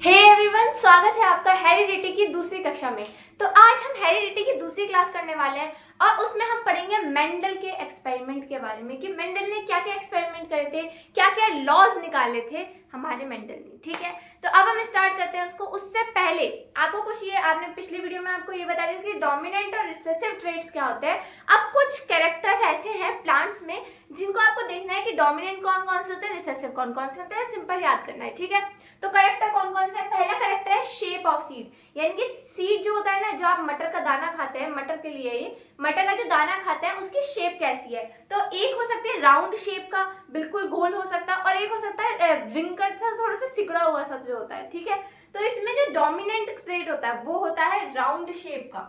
Hey everyone, स्वागत है आपका हेरिडिटी की दूसरी कक्षा में। तो आज हम हेरिडिटी की दूसरी क्लास करने वाले हैं और उसमें हम पढ़ेंगे मेंडल के एक्सपेरिमेंट के बारे में कि मेंडल ने क्या क्या एक्सपेरिमेंट करे थे, क्या क्या लॉज निकाले थे हमारे मेंडल ने। ठीक है, तो अब हम स्टार्ट करते हैं उसको। उससे पहले आपको कुछ ये, आपने पिछली वीडियो में आपको ये बताया था कि डोमिनेंट और रिसेसिव ट्रेट्स क्या होते हैं। अब कुछ कैरेक्टर्स ऐसे हैं प्लांट्स में जिनको आपको देखना है कि डोमिनेंट कौन कौन से होते हैं, रिसेसिव कौन कौन से होते हैं, सिंपल याद करना है। ठीक है, तो कैरेक्टर कौन कौन से हैं? पहला कैरेक्टर है शेप ऑफ सीड, यानी कि सीड जो होता है ना, जो आप मटर का दाना खाते हैं, मटर के लिए ये मटर का जो दाना खाते हैं उसकी शेप कैसी है। तो एक हो सकती है राउंड शेप का, बिल्कुल गोल हो सकता है, और एक हो सकता है रिंकल सा, थोड़ा सा सिकुड़ा हुआ सा जो होता है। ठीक है, तो इसमें जो डोमिनेंट ट्रेट होता है वो होता है राउंड शेप का।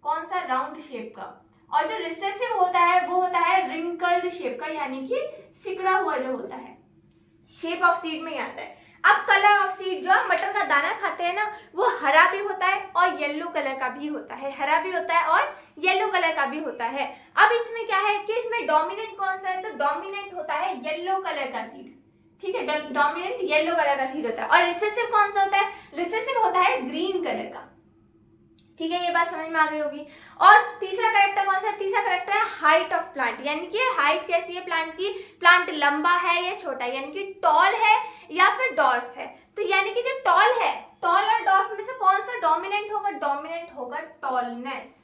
कौन सा? राउंड शेप का। और जो रिसेसिव होता है वो होता है रिंकल्ड शेप का, यानी कि सिकुड़ा हुआ जो होता है। शेप ऑफ सीड में आता है। अब कलर ऑफ सीड, जो आप मटर का दाना खाते हैं ना, वो हरा भी होता है और येलो कलर का भी होता है। हरा भी होता है और येलो कलर का भी होता है। अब इसमें क्या है कि इसमें डोमिनेंट कौन सा है? तो डोमिनेंट होता है येलो कलर का सीड। ठीक है, डोमिनेंट येलो कलर का सीड होता है। और रिसेसिव कौन सा होता है? रिसेसिव होता है ग्रीन कलर का। ठीक है, ये बात समझ में आ गई होगी। और तीसरा करेक्टर कौन सा है? तीसरा करेक्टर है हाइट ऑफ प्लांट, यानी कि हाइट कैसी है प्लांट की, प्लांट लंबा है या छोटा है, यानी कि टॉल है या फिर डॉर्फ है। तो यानी कि जो टॉल है, टॉल और डॉर्फ में से कौन सा डोमिनेंट होगा? डोमिनेंट होगा टॉलनेस।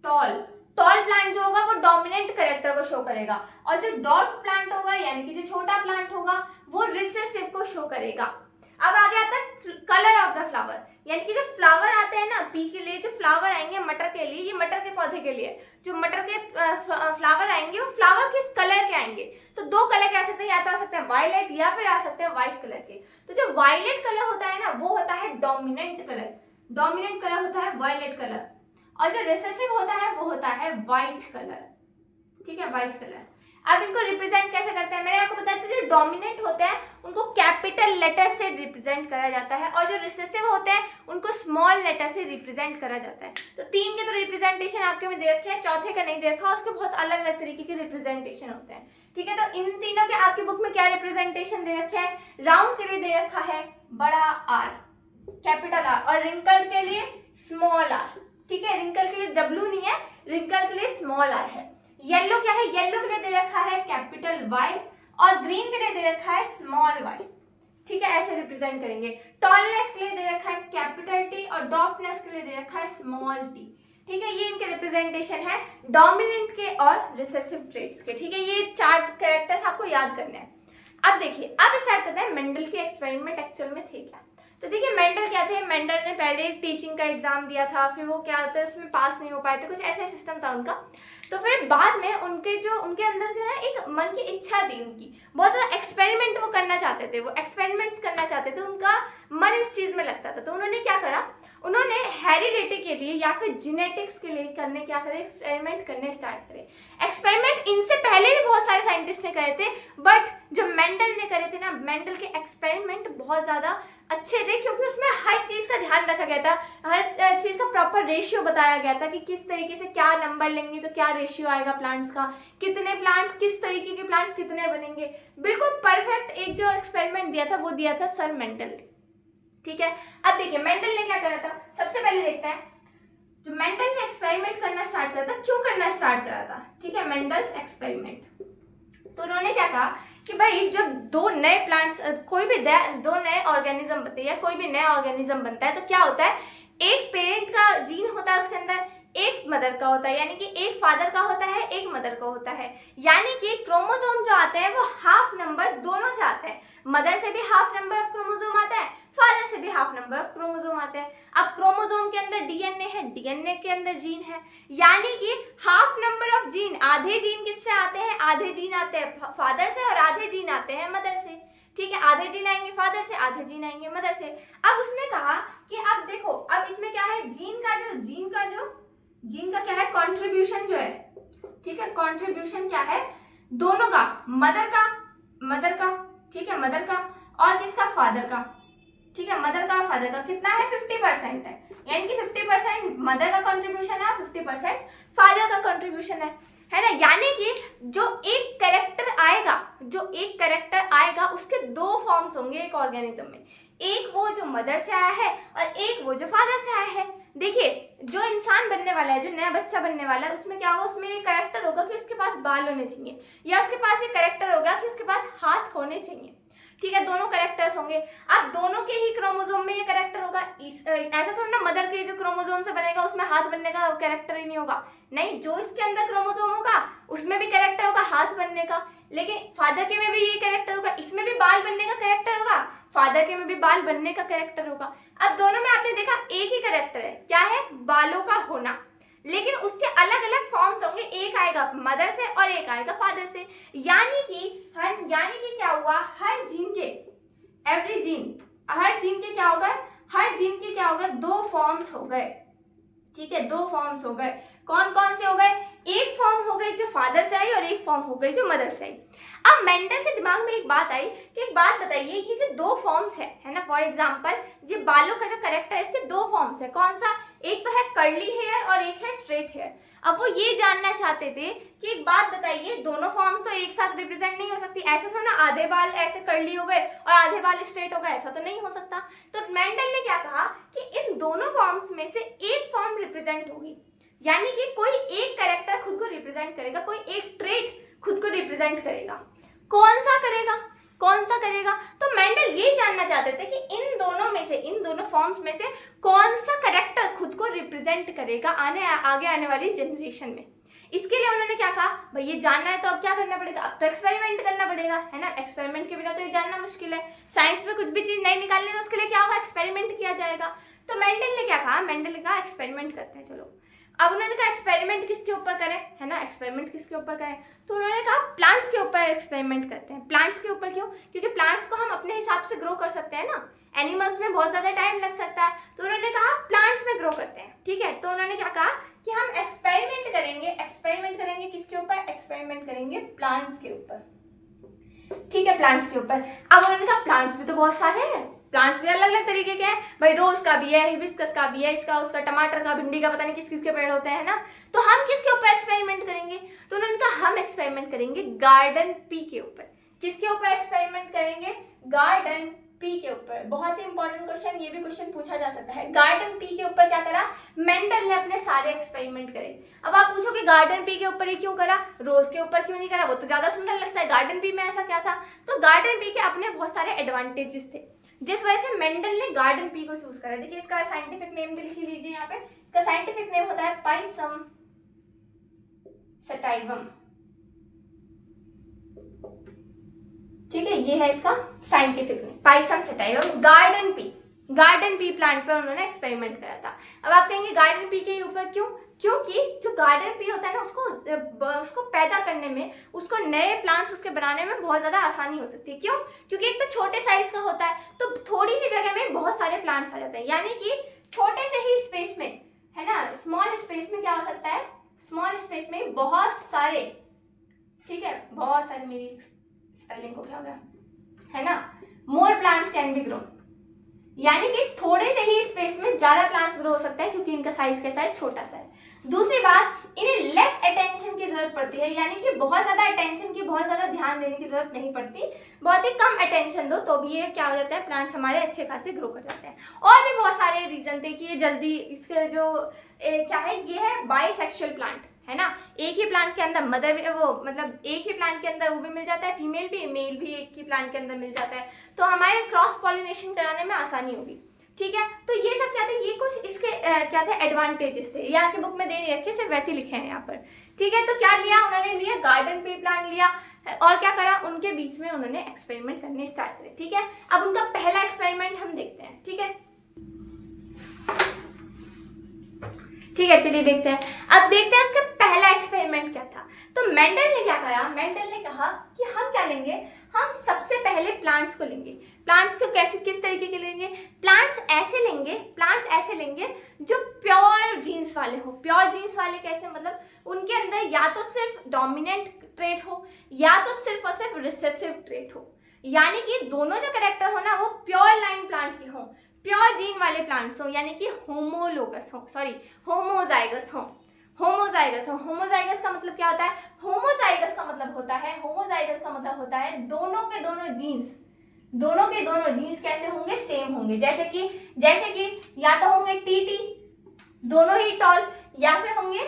टॉल टॉल प्लांट जो होगा वो डोमिनेंट करेक्टर को शो करेगा, और जो डॉर्फ प्लांट होगा यानी कि जो छोटा प्लांट होगा वो रिसेसिव को शो करेगा। अब आगे आता है कलर ऑफ द फ्लावर, यानी कि जो फ्लावर आते हैं ना, पी के लिए जो फ्लावर आएंगे मटर के लिए, ये मटर के पौधे के लिए जो मटर के फ्लावर आएंगे वो फ्लावर किस कलर के आएंगे? तो दो कलर के आ सकते हैं, या तो आ सकते हैं वायलेट या फिर आ सकते हैं व्हाइट कलर के। तो जो वायलेट कलर होता है ना वो होता है डोमिनेंट कलर। डोमिनेंट कलर होता है वायलेट कलर, और जो रिसेसिव होता है वो होता है व्हाइट कलर। ठीक है, व्हाइट कलर। अब इनको रिप्रेजेंट कैसे करते हैं? मैंने आपको बताया था, जो डोमिनेंट होते हैं उनको कैपिटल लेटर से रिप्रेजेंट करा जाता है, और जो रिसेसिव होते हैं उनको स्मॉल लेटर से रिप्रेजेंट करा जाता है। तो तीन के तो रिप्रेजेंटेशन आपके में दे रखे हैं, चौथे का नहीं दे रखा, उसके बहुत अलग अलग तरीके के रिप्रेजेंटेशन होते हैं। ठीक है, तो इन तीनों के आपकी बुक में क्या रिप्रेजेंटेशन दे रखे हैं? राउंड के लिए दे रखा है बड़ा आर, कैपिटल आर, और रिंकल के लिए स्मॉल आर। ठीक है, रिंकल के लिए डब्ल्यू नहीं है, रिंकल के लिए स्मॉल आर है। येलो क्या है? येलो के लिए दे रखा है कैपिटल वाई, और ग्रीन के लिए दे रखा है स्मॉल वाई। ठीक है, ऐसे रिप्रेजेंट करेंगे। टॉलनेस के लिए दे रखा है कैपिटल टी, और डॉर्फनेस के लिए दे रखा है स्मॉल टी। ठीक है, ये इनके रिप्रेजेंटेशन है डोमिनेंट के और रिसेसिव ट्रेट्स के। ठीक है, ये चार कैरेक्टर्स आपको याद करने हैं। अब देखिए, अब स्टार्ट करते हैं मेंडल के एक्सपेरिमेंट एक्चुअल में थे क्या। तो देखिए, मेंडल क्या थे? मेंडल ने पहले एक टीचिंग का एग्जाम दिया था, फिर वो क्या होता है उसमें पास नहीं हो पाए थे, कुछ ऐसा सिस्टम था उनका। तो फिर बाद में उनके अंदर जो है एक मन की इच्छा थी, उनकी बहुत ज़्यादा एक्सपेरिमेंट वो करना चाहते थे, वो एक्सपेरिमेंट्स करना चाहते थे, उनका मन इस चीज़ में लगता था। तो उन्होंने क्या करा, उन्होंने हेरिडिटी के लिए या फिर जेनेटिक्स के लिए क्या करे, एक्सपेरिमेंट करने स्टार्ट करे। एक्सपेरिमेंट इनसे पहले भी बहुत सारे साइंटिस्ट ने करे थे, बट जो मेंडल ने करे थे ना, मेंडल के एक्सपेरिमेंट बहुत ज़्यादा अच्छे थे, क्योंकि उसमें हर चीज़ का ध्यान रखा गया था, हर चीज़ का प्रॉपर रेशियो बताया गया था कि किस तरीके से क्या नंबर लेंगे तो क्या रेशियो आएगा प्लांट्स का, कितने प्लांट्स, किस तरीके के प्लांट्स कितने बनेंगे। बिल्कुल परफेक्ट एक जो एक्सपेरिमेंट दिया था वो दिया था सर मेंडल ने। ठीक है, अब देखिए मेंडल ने क्या करा था। सबसे पहले देखते हैं, जो मेंडल ने एक्सपेरिमेंट करना स्टार्ट करा था, क्यों करना स्टार्ट करा था। ठीक है, मेंडल्स एक्सपेरिमेंट। तो उन्होंने क्या कहा कि भाई जब दो नए प्लांट्स, कोई भी दो नए ऑर्गेनिज्म बनते हैं या कोई भी नया ऑर्गेनिज्म बनता है, तो क्या होता है, एक पेरेंट का जीन होता है उसके अंदर, एक मदर का होता है, यानी कि एक फादर का होता है, एक मदर का होता है। यानी कि क्रोमोसोम जो आते हैं वो हाफ नंबर दोनों से आते हैं, मदर से भी हाफ नंबर ऑफ क्रोमोसोम आता है, फादर से भी हाफ नंबर ऑफ क्रोमोसोम आते हैं। अब क्रोमोसोम के अंदर डीएनए है, डीएनए के अंदर जीन है, यानी कि हाफ नंबर ऑफ जीन, आधे जीन किससे आते हैं? आधे जीन आते हैं फादर से और आधे जीन आते हैं मदर से। ठीक है, आधे जीन आएंगे फादर से, आधे जीन आएंगे मदर से। अब उसने कहा कि अब देखो, अब इसमें क्या है, जीन का क्या है, कंट्रीब्यूशन जो है। ठीक है, कंट्रीब्यूशन क्या है, दोनों का, मदर का, ठीक है, मदर का और किसका, फादर का। ठीक है, मदर का और फादर का कितना है, 50% है, यानी कि 50% मदर का कंट्रीब्यूशन है, 50% फादर का कंट्रीब्यूशन है ना। यानी कि जो एक कैरेक्टर आएगा उसके दो फॉर्म्स होंगे एक ऑर्गेनिज्म में। एक वो जो मदर से आया है और एक वो जो फादर से आया है। देखिए, जो इंसान बनने वाला है, जो नया बच्चा बनने वाला है, उसमें क्या होगा, उसमें ये कैरेक्टर होगा कि उसके पास बाल होने चाहिए, या उसके पास ये कैरेक्टर होगा कि उसके पास हाथ होने चाहिए। ठीक है, दोनों कैरेक्टर्स होंगे। अब दोनों के ही क्रोमोसोम में ये कैरेक्टर होगा। ऐसा थोड़ा ना मदर के जो क्रोमोसोम से बनेगा उसमें हाथ बनने का कैरेक्टर ही नहीं होगा। नहीं, जो इसके अंदर क्रोमोसोम होगा उसमें भी कैरेक्टर होगा हाथ बनने का। लेकिन फादर के में भी ये कैरेक्टर होगा, इसमें भी बाल बनने का कैरेक्टर होगा, फादर के में भी बाल बनने का कैरेक्टर होगा। अब दोनों में आपने देखा एक ही कैरेक्टर है, क्या है, बालों का होना, लेकिन उसके अलग अलग फॉर्म्स होंगे। एक आएगा मदर से और एक आएगा फादर से। यानी कि क्या हुआ, हर जीन के हर जीन के क्या होगा, दो फॉर्म्स हो गए। ठीक है, दो फॉर्म्स हो गए। कौन कौन से हो गए, एक फॉर्म हो गई जो फादर से आई और एक फॉर्म हो गई जो मदर से आई। अब मेंडल के दिमाग में एक बात आई कि एक बात बताइए कि जो दो फॉर्म्स है ना, फॉर एग्जांपल जो बालों का जो कैरेक्टर है इसके दो फॉर्म्स है, कौन सा, एक तो है कर्ली हेयर और एक है स्ट्रेट हेयर। अब वो ये जानना चाहते थे कि एक बात बताइए, दोनों फॉर्म्स तो एक साथ रिप्रेजेंट नहीं हो सकती, ऐसे थोड़ा ना आधे बाल ऐसे कर्ली हो गए और आधे बाल स्ट्रेट हो गए, ऐसा तो नहीं हो सकता। तो मेंडल ने क्या कहा कि इन दोनों फॉर्म्स में से एक फॉर्म रिप्रेजेंट होगी, यानी कि कोई एक कैरेक्टर खुद को रिप्रेजेंट करेगा, कोई एक ट्रेट खुद को रिप्रेजेंट करेगा। कौन सा करेगा? तो मेंडल ये जानना चाहते थे कि इन दोनों फॉर्म्स में से कौन सा कैरेक्टर खुद को रिप्रेजेंट करेगा आगे आने वाली जनरेशन में। इसके लिए उन्होंने क्या कहा, भाई ये जानना है तो अब क्या करना पड़ेगा, अब तो एक्सपेरिमेंट करना पड़ेगा, है ना। एक्सपेरिमेंट के बिना तो ये जानना मुश्किल है। साइंस में कुछ भी चीज नहीं निकालनी तो उसके लिए क्या होगा, एक्सपेरिमेंट किया जाएगा। तो मेंडल ने क्या कहा, मेंडल ने कहा एक्सपेरिमेंट करते हैं, चलो। अब उन्होंने कहा एक्सपेरिमेंट किसके ऊपर करें, है ना, एक्सपेरिमेंट किसके ऊपर करें, तो उन्होंने कहा प्लांट्स के ऊपर एक्सपेरिमेंट करते हैं। प्लांट्स के ऊपर क्यों, क्योंकि प्लांट्स को हम अपने हिसाब से ग्रो कर सकते हैं ना, एनिमल्स में बहुत ज्यादा टाइम लग सकता है, तो उन्होंने कहा प्लांट्स में ग्रो करते हैं। ठीक है, तो उन्होंने क्या कहा कि हम एक्सपेरिमेंट करेंगे किसके ऊपर, एक्सपेरिमेंट करेंगे प्लांट्स के ऊपर। ठीक है, प्लांट्स के ऊपर। अब उन्होंने कहा प्लांट्स भी तो बहुत सारे हैं, प्लांट्स भी अलग अलग तरीके के हैं, भाई रोज का भी है, हिबिस्कस का भी है, इसका उसका, टमाटर का, भिंडी का, पता नहीं किस किस के पेड़ होते हैं ना। तो हम किसके ऊपर एक्सपेरिमेंट करेंगे, तो उन्होंने कहा हम एक्सपेरिमेंट करेंगे गार्डन पी के ऊपर। किसके ऊपर एक्सपेरिमेंट करेंगे, गार्डन पी के ऊपर। बहुत ही इंपॉर्टेंट क्वेश्चन, ये भी क्वेश्चन पूछा जा सकता है। गार्डन पी के ऊपर क्या करा, मेंडल ने अपने सारे एक्सपेरिमेंट करे। अब आप पूछोगे गार्डन पी के ऊपर ही क्यों करा, रोज के ऊपर क्यों नहीं करा, वो तो ज्यादा सुंदर लगता है, गार्डन पी में ऐसा क्या था। तो गार्डन पी के अपने बहुत सारे एडवांटेजेस थे, जिस वजह से मेंडल ने गार्डन पी को चूज करा। देखिए इसका साइंटिफिक नेम भी लिख लीजिए यहाँ पे, इसका साइंटिफिक नेम होता है पाइसम सटाइवम। ठीक है, ये है इसका scientific name, Pisum sativum. Garden pea plant पर उन्होंने एक्सपेरिमेंट करा था। अब आप कहेंगे गार्डन पी के ऊपर क्यों, क्योंकि जो गार्डन पी होता है ना, उसको पैदा करने में, उसको नए प्लांट्स उसके बनाने में बहुत ज्यादा आसानी हो सकती है। क्यों, क्योंकि एक तो छोटे साइज का होता है, तो थोड़ी सी जगह में बहुत सारे प्लांट्स आ जाते हैं, यानी कि छोटे से ही स्पेस में, है ना, स्मॉल स्पेस में क्या हो सकता है, स्मॉल स्पेस में बहुत सारे, ठीक है, बहुत सारे, मेरी स्पेलिंग को क्या हो गया, है ना, मोर प्लांट्स कैन बी ग्रोन, यानी कि थोड़े से ही स्पेस में ज्यादा प्लांट्स ग्रो हो सकते हैं, क्योंकि इनका साइज कैसा है, छोटा सा है। दूसरी बात, इन्हें लेस अटेंशन की जरूरत पड़ती है, यानी कि बहुत ज्यादा अटेंशन की, बहुत ज्यादा ध्यान देने की जरूरत नहीं पड़ती, बहुत ही कम अटेंशन दो तो भी ये क्या हो जाता है, प्लांट्स हमारे अच्छे खासे ग्रो कर जाते हैं। और भी बहुत सारे रीजन थे कि ये जल्दी, इसके जो क्या है, ये है बाइसेक्सुअल प्लांट, है ना, एक ही प्लांट के अंदर मदर भी, वो मतलब एक ही प्लांट के अंदर वो भी मिल जाता है, फीमेल भी, मेल भी एक ही प्लांट के अंदर मिल जाता है, तो हमारे क्रॉस पॉलिनेशन कराने में आसानी होगी। ठीक है, तो ये सब क्या थे, ये कुछ इसके क्या थे, एडवांटेजेस थे, ये आपकी बुक में दे नहीं रखे, सिर्फ वैसे लिखे हैं यहाँ पर। ठीक है, तो क्या लिया उन्होंने, लिया गार्डन पी प्लांट लिया, और क्या करा, उनके बीच में उन्होंने एक्सपेरिमेंट करने स्टार्ट करे। ठीक है, अब उनका पहला एक्सपेरिमेंट हम देखते हैं। ठीक है, चलिए देखते हैं। अब देखते हैं उसका पहला एक्सपेरिमेंट क्या था। तो मेंडल ने क्या करा, मेंडल ने कहा कि हम क्या लेंगे, हम सबसे पहले प्लांट्स को लेंगे। प्लांट्स को कैसे, किस तरीके के लेंगे, प्लांट्स ऐसे लेंगे जो प्योर जीन्स वाले हो। प्योर जीन्स वाले कैसे, मतलब उनके अंदर या तो सिर्फ डोमिनेंट ट्रेट हो या तो सिर्फ और सिर्फ रिसेसिव ट्रेट हो, यानी कि दोनों जो कैरेक्टर हो ना वो प्योर लाइन प्लांट के हो, प्योर जीन वाले प्लांट्स हो, यानी कि होमोजाइगस हो। होमोजाइगस का मतलब क्या होता है, होमोजाइगस का मतलब होता है दोनों के दोनों जीन्स दोनों के दोनों जीन्स कैसे होंगे, सेम होंगे। जैसे कि या तो होंगे टी टी, दोनों ही टॉल, या फिर होंगे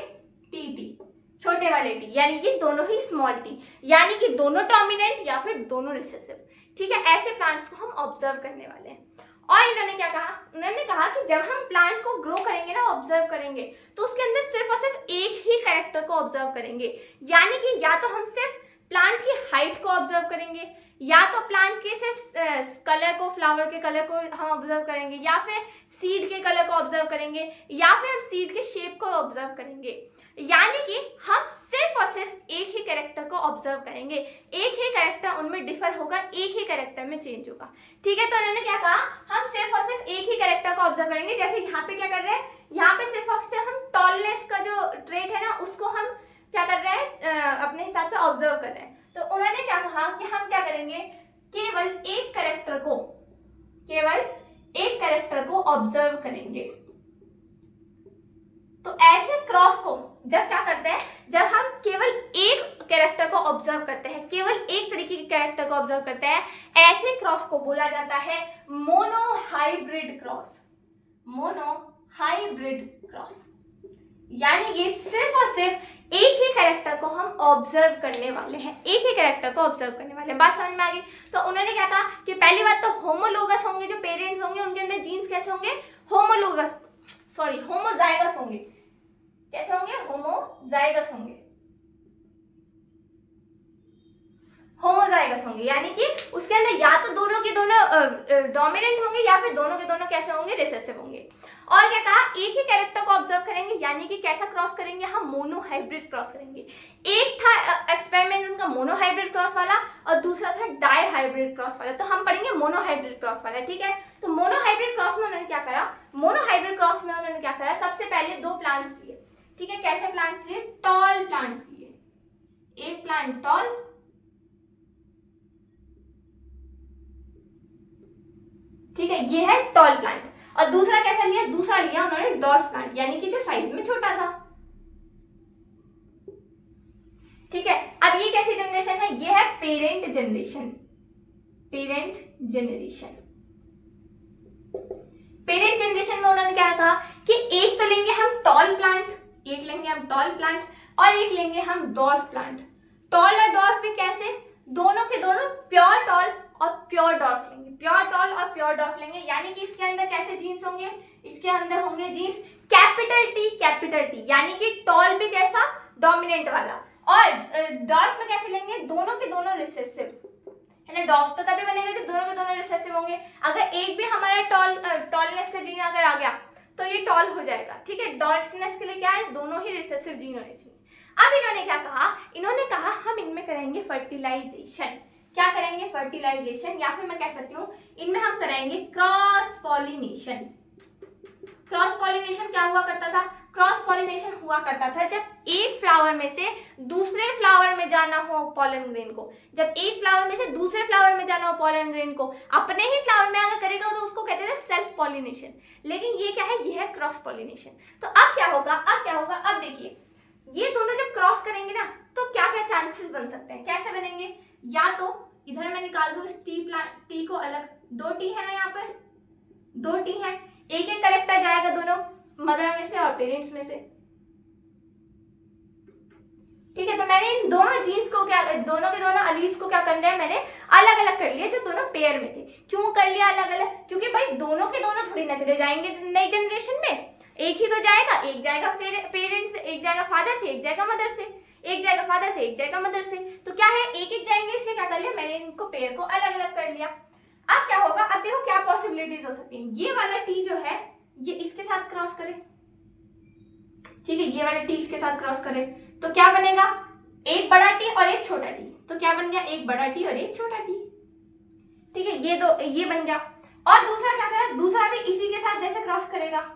टी टी, छोटे वाले टी, यानी कि दोनों ही स्मॉल टी, यानी कि दोनों डोमिनेंट या फिर दोनों रिसेसिव। ठीक है, ऐसे प्लांट्स को हम ऑब्जर्व करने वाले हैं। और इन्होंने क्या कहा, उन्होंने कहा कि जब हम प्लांट को ग्रो करेंगे ना, ऑब्जर्व करेंगे, तो उसके अंदर सिर्फ और सिर्फ एक ही कैरेक्टर को ऑब्जर्व करेंगे। यानी कि या तो हम सिर्फ प्लांट की हाइट को ऑब्जर्व करेंगे, या तो प्लांट के सिर्फ कलर को, फ्लावर के कलर को हम ऑब्जर्व करेंगे, या फिर सीड के कलर को ऑब्जर्व करेंगे, या फिर हम सीड के शेप को ऑब्जर्व करेंगे। यानी कि हम सिर्फ और सिर्फ एक ही कैरेक्टर को ऑब्जर्व करेंगे, एक ही कैरेक्टर उनमें डिफर होगा, एक ही कैरेक्टर में चेंज होगा। ठीक है, तो उन्होंने क्या कहा, हम सिर्फ और सिर्फ एक ही कैरेक्टर को ऑब्जर्व करेंगे। जैसे यहाँ पे क्या कर रहे हैं, यहाँ पे सिर्फ और सिर्फ हम टॉलनेस का जो ट्रेट है ना, उसको हम क्या कर रहे हैं, अपने हिसाब से ऑब्जर्व कर रहे हैं। तो उन्होंने क्या कहा कि हम क्या करेंगे, केवल एक कैरेक्टर को ऑब्जर्व करेंगे। तो ऐसे क्रॉस को जब क्या करते हैं, जब हम केवल एक कैरेक्टर को ऑब्जर्व करते हैं, केवल एक तरीके के कैरेक्टर को ऑब्जर्व करते हैं, ऐसे क्रॉस को बोला जाता है मोनोहाइब्रिड क्रॉस। यानी कि सिर्फ और सिर्फ एक ही कैरेक्टर को हम ऑब्जर्व करने वाले हैं, एक ही कैरेक्टर को ऑब्जर्व करने वाले हैं। बात समझ में आ गई? तो उन्होंने क्या कहा कि पहली बात तो होमोलोगस होंगे, जो पेरेंट्स होंगे उनके अंदर जीन्स कैसे होंगे, होमोजाइगस होंगे। कैसे होंगे, होमोजाइगस होंगे, यानी कि उसके अंदर या तो दोनों के दोनों डोमिनेंट होंगे, या फिर दोनों के दोनों कैसे होंगे, रिसेसिव होंगे। और क्या कहा, एक ही कैरेक्टर को ऑब्जर्व करेंगे, यानी कि कैसा क्रॉस करेंगे, हम मोनोहाइब्रिड क्रॉस करेंगे। एक था एक्सपेरिमेंट उनका मोनोहाइब्रिड क्रॉस वाला, और दूसरा था डाइहाइब्रिड क्रॉस वाला। तो हम पढ़ेंगे मोनोहाइब्रिड क्रॉस वाला। ठीक है, तो मोनोहाइब्रिड क्रॉस में उन्होंने क्या करा, सबसे पहले दो प्लांट्स लिए। ठीक है, कैसे प्लांट्स लिए, टॉल प्लांट्स लिए। एक प्लांट टॉल, ठीक है, ये है टॉल प्लांट। और दूसरा कैसा लिया, दूसरा लिया उन्होंने डॉर्फ प्लांट, यानी कि जो साइज में छोटा था। ठीक है, अब ये कैसी जनरेशन है, ये है पेरेंट जनरेशन। पेरेंट जनरेशन में उन्होंने क्या कहा कि एक तो लेंगे हम टॉल प्लांट, और एक लेंगे हम डॉर्फ प्लांट। टॉल और डॉर्फ भी कैसे, दोनों के दोनों प्योर टॉल और प्योर डॉर्फ लेंगे, यानी कि इसके अंदर कैसे जीन्स होंगे, इसके अंदर होंगे जीन्स कैपिटल टी, यानी कि टॉल भी कैसा, डोमिनेंट वाला, और डॉर्फ में कैसे लेंगे, दोनों के दोनों रिसेसिव, है ना। डॉर्फ तो तभी बनेगा जब दोनों के दोनों रिसेसिव होंगे। अगर एक भी हमारा टॉलनेस का जीन अगर आ गया तो ये टॉल हो जाएगा। ठीक है, डॉर्फनेस के लिए क्या है, दोनों ही रिसेसिव जीन होने चाहिए। अब इन्होंने क्या कहा, हम इनमें करेंगे फर्टिलाइजेशन। क्या करेंगे, फर्टिलाइजेशन, या फिर मैं कह सकती हूँ इनमें हम कराएंगे क्रॉस पॉलिनेशन। क्या हुआ करता था, क्रॉस पॉलिनेशन हुआ करता था जब एक फ्लावर में से दूसरे फ्लावर में जाना हो पॉलन ग्रेन को, अपने ही फ्लावर में अगर करेगा तो उसको कहते थे सेल्फ पॉलिनेशन। लेकिन ये क्या है, ये है क्रॉस पॉलिनेशन। तो अब क्या होगा, अब देखिए, ये दोनों जब क्रॉस करेंगे ना, तो क्या क्या चांसेस बन सकते हैं, कैसे बनेंगे, या तो इधर मैं निकाल दूं इस टी को अलग, दो टी है ना, यहाँ पर दो टी है, एक एक कैरेक्टर जाएगा दोनों मदर में से और पेरेंट्स में से। ठीक है, तो मैंने इन दोनों जीन्स को दोनों के दोनों अलीज को क्या करना है, मैंने अलग अलग कर लिया जो दोनों पेयर में थे। क्यों कर लिया अलग अलग, क्योंकि भाई दोनों के दोनों थोड़ी ना चले जाएंगे नई जनरेशन में, एक ही तो जाएगा, एक जाएगा पेरेंट्स से, एक जाएगा फादर से, एक जाएगा मदर से, एक जाएगा फादर से, एक जाएगा मदर से। तो क्या है, एक एक जाएंगे, इसलिए क्या कर लिया, मैंने इनको पेयर को अलग अलग कर लिया। अब क्या होगा, अब देखो क्या पॉसिबिलिटीज हो सकती हैं। ये वाला टी जो है ये इसके साथ क्रॉस करे, ठीक है, ये वाला टी इसके साथ क्रॉस करे, तो क्या बनेगा, एक बड़ा टी और एक छोटा टी। तो क्या बन गया, एक बड़ा टी और एक छोटा टी। ठीक है, ये बन गया। और दूसरा क्या करा, दूसरा भी इसी के साथ जैसे क्रॉस करेगा,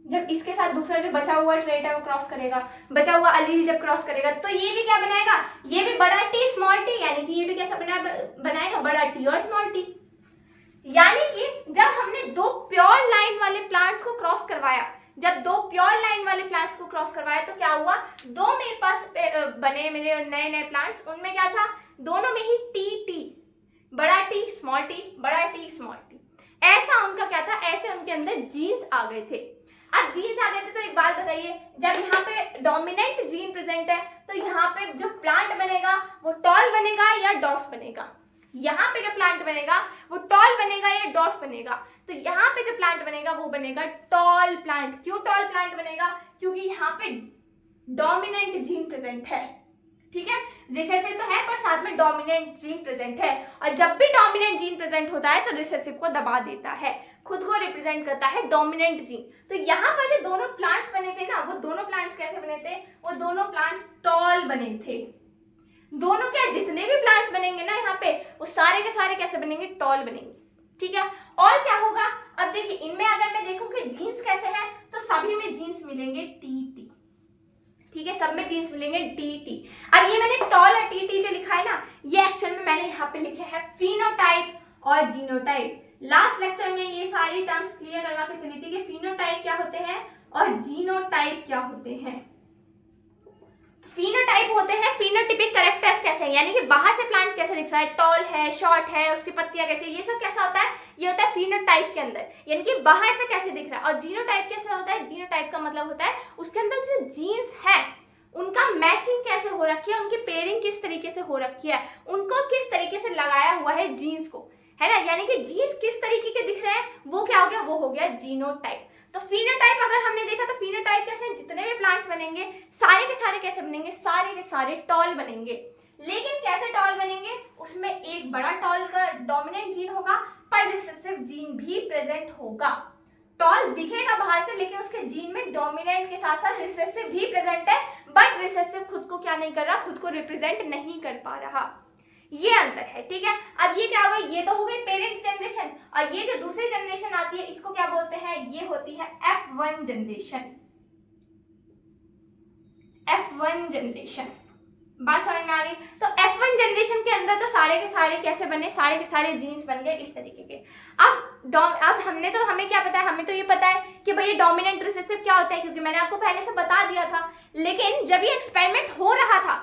जब इसके साथ दूसरा जो बचा हुआ ट्रेट है वो क्रॉस करेगा, बचा हुआ अलील जब क्रॉस करेगा, तो ये भी क्या बनाएगा, ये भी बड़ा टी स्मॉल टी, यानी कि ये भी कैसा बनाएगा, बड़ा टी और स्मॉल टी। यानी कि जब हमने दो प्योर लाइन वाले प्लांट्स को क्रॉस करवाया, तो क्या हुआ, दो मेरे पास बने मेरे नए नए प्लांट्स, उनमें क्या था, दोनों में ही टी टी, बड़ा टी स्मॉल टी, बड़ा टी स्मॉल टी, ऐसा उनका क्या था, ऐसे उनके अंदर जीन्स आ गए थे। अब जीन्स आ गए थे तो एक बात बताइए, जब यहाँ पे डोमिनेंट जीन प्रेजेंट है तो यहाँ पे जो प्लांट बनेगा वो टॉल बनेगा या डॉर्फ बनेगा? यहाँ पे जो प्लांट बनेगा वो टॉल बनेगा या डॉर्फ बनेगा? तो यहाँ पे जो प्लांट बनेगा वो बनेगा टॉल प्लांट। क्यों टॉल प्लांट बनेगा? क्योंकि यहाँ पे डोमिनेंट जीन प्रेजेंट है, ठीक है, रिसेसिव तो है पर साथ में डोमिनेंट जीन प्रेजेंट है, और जब भी डोमिनेंट जीन प्रेजेंट होता है तो रिसेसिव को दबा देता है, खुद को रिप्रेजेंट करता है डोमिनेंट जीन। तो यहाँ पर जो दोनों प्लांट्स बने थे ना, वो दोनों प्लांट्स कैसे बने थे? वो दोनों प्लांट्स टॉल बने थे। दोनों क्या, जितने भी प्लांट्स बनेंगे ना यहाँ पे, वो सारे के सारे कैसे बनेंगे? टॉल बनेंगे, ठीक है। और क्या होगा, अब देखिए इनमें अगर मैं देखूं कि जीन्स कैसे हैं, तो सभी में जीन्स मिलेंगे टी टी, ठीक है, सब में जीन्स मिलेंगे टी टी। अब ये मैंने टॉल और टी टी जो लिखा है ना, ये एक्चुअल में मैंने यहाँ पे लिखे हैं फिनोटाइप और जीनोटाइप। लास्ट लेक्चर में ये सारी टर्म्स क्लियर करवा के चली थी कि फिनोटाइप क्या होते हैं और जीनोटाइप क्या होते हैं। फिनोटाइप होते हैं फिनोटिपिक कैरेक्टर्स कैसे हैं, यानी कि बाहर से प्लांट कैसे दिख रहा है, टॉल है, शॉर्ट है, उसकी पत्तियां कैसे, ये सब कैसा होता है, ये होता है फिनोटाइप के अंदर, यानी कि बाहर से कैसे दिख रहा है। और जीनोटाइप कैसे होता है? जीनोटाइप का मतलब होता है उसके अंदर जो जीन्स है उनका मैचिंग कैसे हो रखी है, उनकी पेयरिंग किस तरीके से हो रखी है, उनको किस तरीके से लगाया हुआ है जीन्स को, है ना, यानी कि जीन्स किस तरीके के दिख रहे हैं, वो क्या हो गया, वो हो गया जीनोटाइप। तो फिनोटाइप अगर हमने देखा तो फिनोटाइप कैसे, जितने भी प्लांट्स बनेंगे सारे के सारे कैसे बनेंगे, सारे के सारे टॉल बनेंगे। लेकिन कैसे टॉल बनेंगे, उसमें एक बड़ा टॉल का डोमिनेंट जीन होगा पर रिसेसिव जीन भी प्रेजेंट होगा। टॉल दिखेगा बाहर से लेकिन उसके जीन में डोमिनेंट के साथ साथ रिसेसिव भी प्रेजेंट है, बट रिसेसिव खुद को क्या नहीं कर रहा, खुद को रिप्रेजेंट नहीं कर पा रहा, ये अंतर है, ठीक है। अब ये क्या होगा, ये तो हो गई पेरेंट जनरेशन, और ये जो दूसरी जनरेशन आती है इसको क्या बोलते हैं, ये होती है F1 जनरेशन। F1 जनरेशन, बात समझ में आ गई? तो F1 जनरेशन के अंदर तो सारे के सारे कैसे बने, सारे के सारे जीन्स बन गए इस तरीके के। अब हमें क्या पता है, हमें तो ये पता है कि भाई डोमिनेंट रिसेसिव क्या होता है, क्योंकि मैंने आपको पहले से बता दिया था। लेकिन जब ये एक्सपेरिमेंट हो रहा था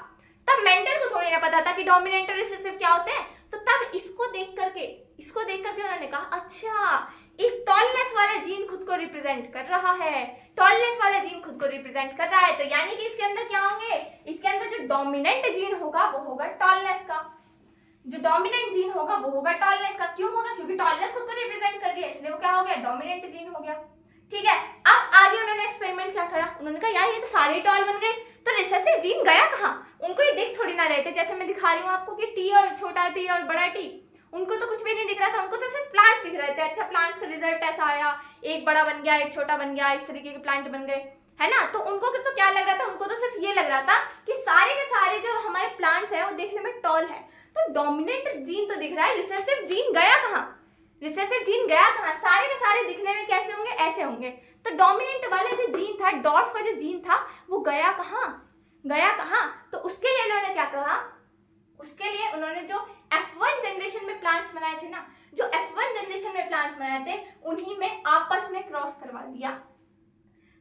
तब मेंडल को थोड़ी ना पता था कि डोमिनेंट और रिसेसिव क्या होते हैं। तो तब इसको देख करके उन्होंने कहा अच्छा, एक टॉलनेस वाला जीन खुद को रिप्रेजेंट कर रहा है, टॉलनेस वाला जीन खुद को रिप्रेजेंट कर रहा है, तो यानी कि इसके अंदर क्या होंगे, इसके अंदर जो डोमिनेंट जीन होगा वो होगा टॉलनेस का, जो डोमिनेंट जीन होगा वो होगा टॉलनेस का। क्यों होगा? क्योंकि टॉलनेस खुद को रिप्रेजेंट कर रही है, इसलिए वो क्या हो गया, डोमिनेंट जीन हो गया, ठीक है। अब आगे उन्होंने एक्सपेरिमेंट क्या करा, उन्होंने कहा यार ये तो सारे टॉल बन गए, तो रिसेसिव जीन गया कहाँ? उनको ये दिख थोड़ी ना रहे थे, जैसे मैं दिखा रही हूँ आपको कि टी और छोटा टी और बड़ा टी, उनको तो कुछ भी नहीं दिख रहा था, उनको तो सिर्फ प्लांट्स दिख रहे थे। अच्छा, प्लांट्स का रिजल्ट ऐसा आया, एक बड़ा बन गया, एक छोटा बन गया, इस तरीके के प्लांट बन गए, है ना। तो उनको तो क्या लग रहा था, उनको तो सिर्फ ये लग रहा था कि सारे के सारे जो हमारे प्लांट्स हैं वो देखने में टॉल है, तो डोमिनेंट जीन तो दिख रहा है, रिसेसिव जीन गया कहाँ, रिसेसिव जीन गया कहाँ? सारे के सारे दिखने में कैसे होंगे, ऐसे होंगे। तो डोमिनेंट वाला जो जीन था, डॉर्फ का जो जीन था, वो गया कहाँ, तो उसके लिए उन्होंने क्या कहा, उसके लिए उन्होंने जो F1 जनरेशन में प्लांट्स बनाए थे ना, जो F1 जनरेशन में प्लांट्स बनाए थे, उन्हीं में आपस में क्रॉस करवा दिया।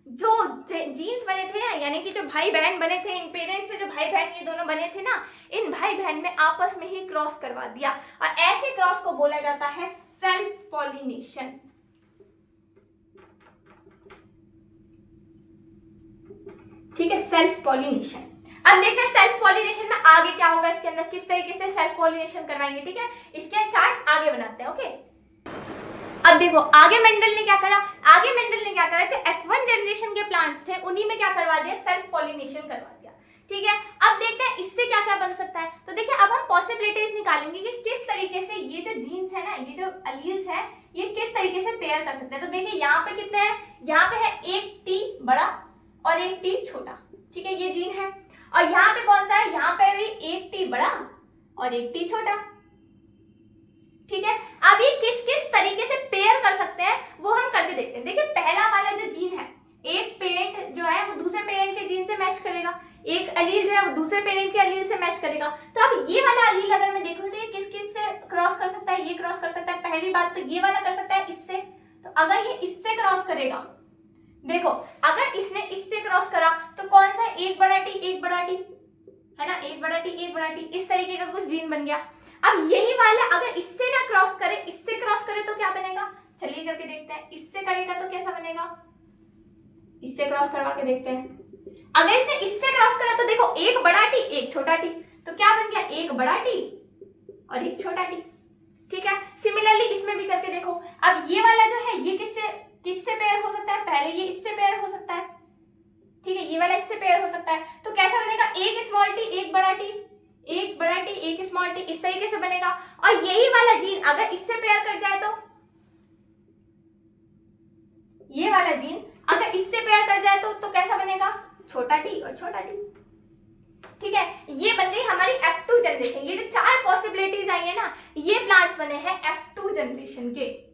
जो जीन्स बने थे ना, यानी कि जो भाई बहन बने थे, इन पेरेंट्स से जो भाई बहन ये दोनों बने थे ना, इन भाई बहन में आपस में ही क्रॉस करवा दिया, और ऐसे क्रॉस को बोला जाता है सेल्फ पॉलिनेशन। ठीक है, सेल्फ पॉलिनेशन। अब देखते हैं सेल्फ पॉलिनेशन में आगे क्या होगा, इसके अंदर किस तरीके से सेल्फ पॉलिनेशन करवाएंगे, ठीक है। इसके चार्ट आगे बनाते हैं, ओके। अब देखो आगे मेंडल ने क्या करा, जो F1 जनरेशन के प्लांट्स थे उन्हीं में क्या करवा दिया, सेल्फ पॉलिनेशन करवा दिया, ठीक है। अब देखते हैं इससे क्या क्या बन सकता है। तो देखिए अब हम पॉसिबिलिटीज निकालेंगे कि किस तरीके से ये जो जीन्स है ना, ये जो एलील्स है, ये किस तरीके से पेयर कर सकते हैं। तो देखिए यहाँ पे कितने हैं, यहाँ पे है एक टी बड़ा और एक टी छोटा, ठीक है, ये जीन है। और यहाँ पे कौन सा है, यहाँ पे भी एक टी बड़ा और एक टी छोटा, ठीक है। अब ये किस किस तरीके से पेयर कर सकते हैं वो हम करके देखते हैं। देखिए पहला वाला जो जीन है, एक पेरेंट जो है वो दूसरे पेरेंट के जीन से मैच करेगा, एक एलील जो है वो दूसरे पेरेंट के एलील से मैच करेगा। तो अब ये वाला एलील अगर मैं देखूं तो ये किस किस से क्रॉस कर सकता है, ये क्रॉस कर सकता है, पहली बात तो ये वाला कर सकता है इससे। तो अगर ये इससे क्रॉस करेगा, देखो अगर इसने इससे क्रॉस करा तो कौन सा, एक बड़ा टी है ना, एक बड़ा टी, इस तरीके का कुछ जीन बन गया। अब यही वाला अगर इससे ना क्रॉस करे, इससे क्रॉस करे तो क्या बनेगा, चलिए करके देखते हैं। इससे करेगा तो कैसा बनेगा, इससे क्रॉस करवा के देखते हैं। अगर इसने इससे क्रॉस करा तो देखो एक बड़ा टी एक छोटा टी, तो क्या बन गया, एक बड़ा टी और एक छोटा टी। ठीक है, सिमिलरली इसमें भी करके देखो। अब ये वाला जो है ये किससे पेयर हो सकता है, पहले ये इससे पेयर हो सकता है, ठीक है, ये वाला इससे पेयर हो सकता है, तो कैसा बनेगा, एक स्मॉल टी एक बड़ा टी, एक बड़ा टी एक स्मॉल टी, इस तरीके से बनेगा। और यही वाला जीन अगर इससे पेयर कर जाए तो, ये वाला जीन अगर इससे पेयर कर जाए तो कैसा बनेगा, छोटा टी और छोटा टी। ठीक है, ये बन गई हमारी F2 जनरेशन। ये जो 4 पॉसिबिलिटीज आई है ना, ये प्लांट्स बने हैं F2 जनरेशन के।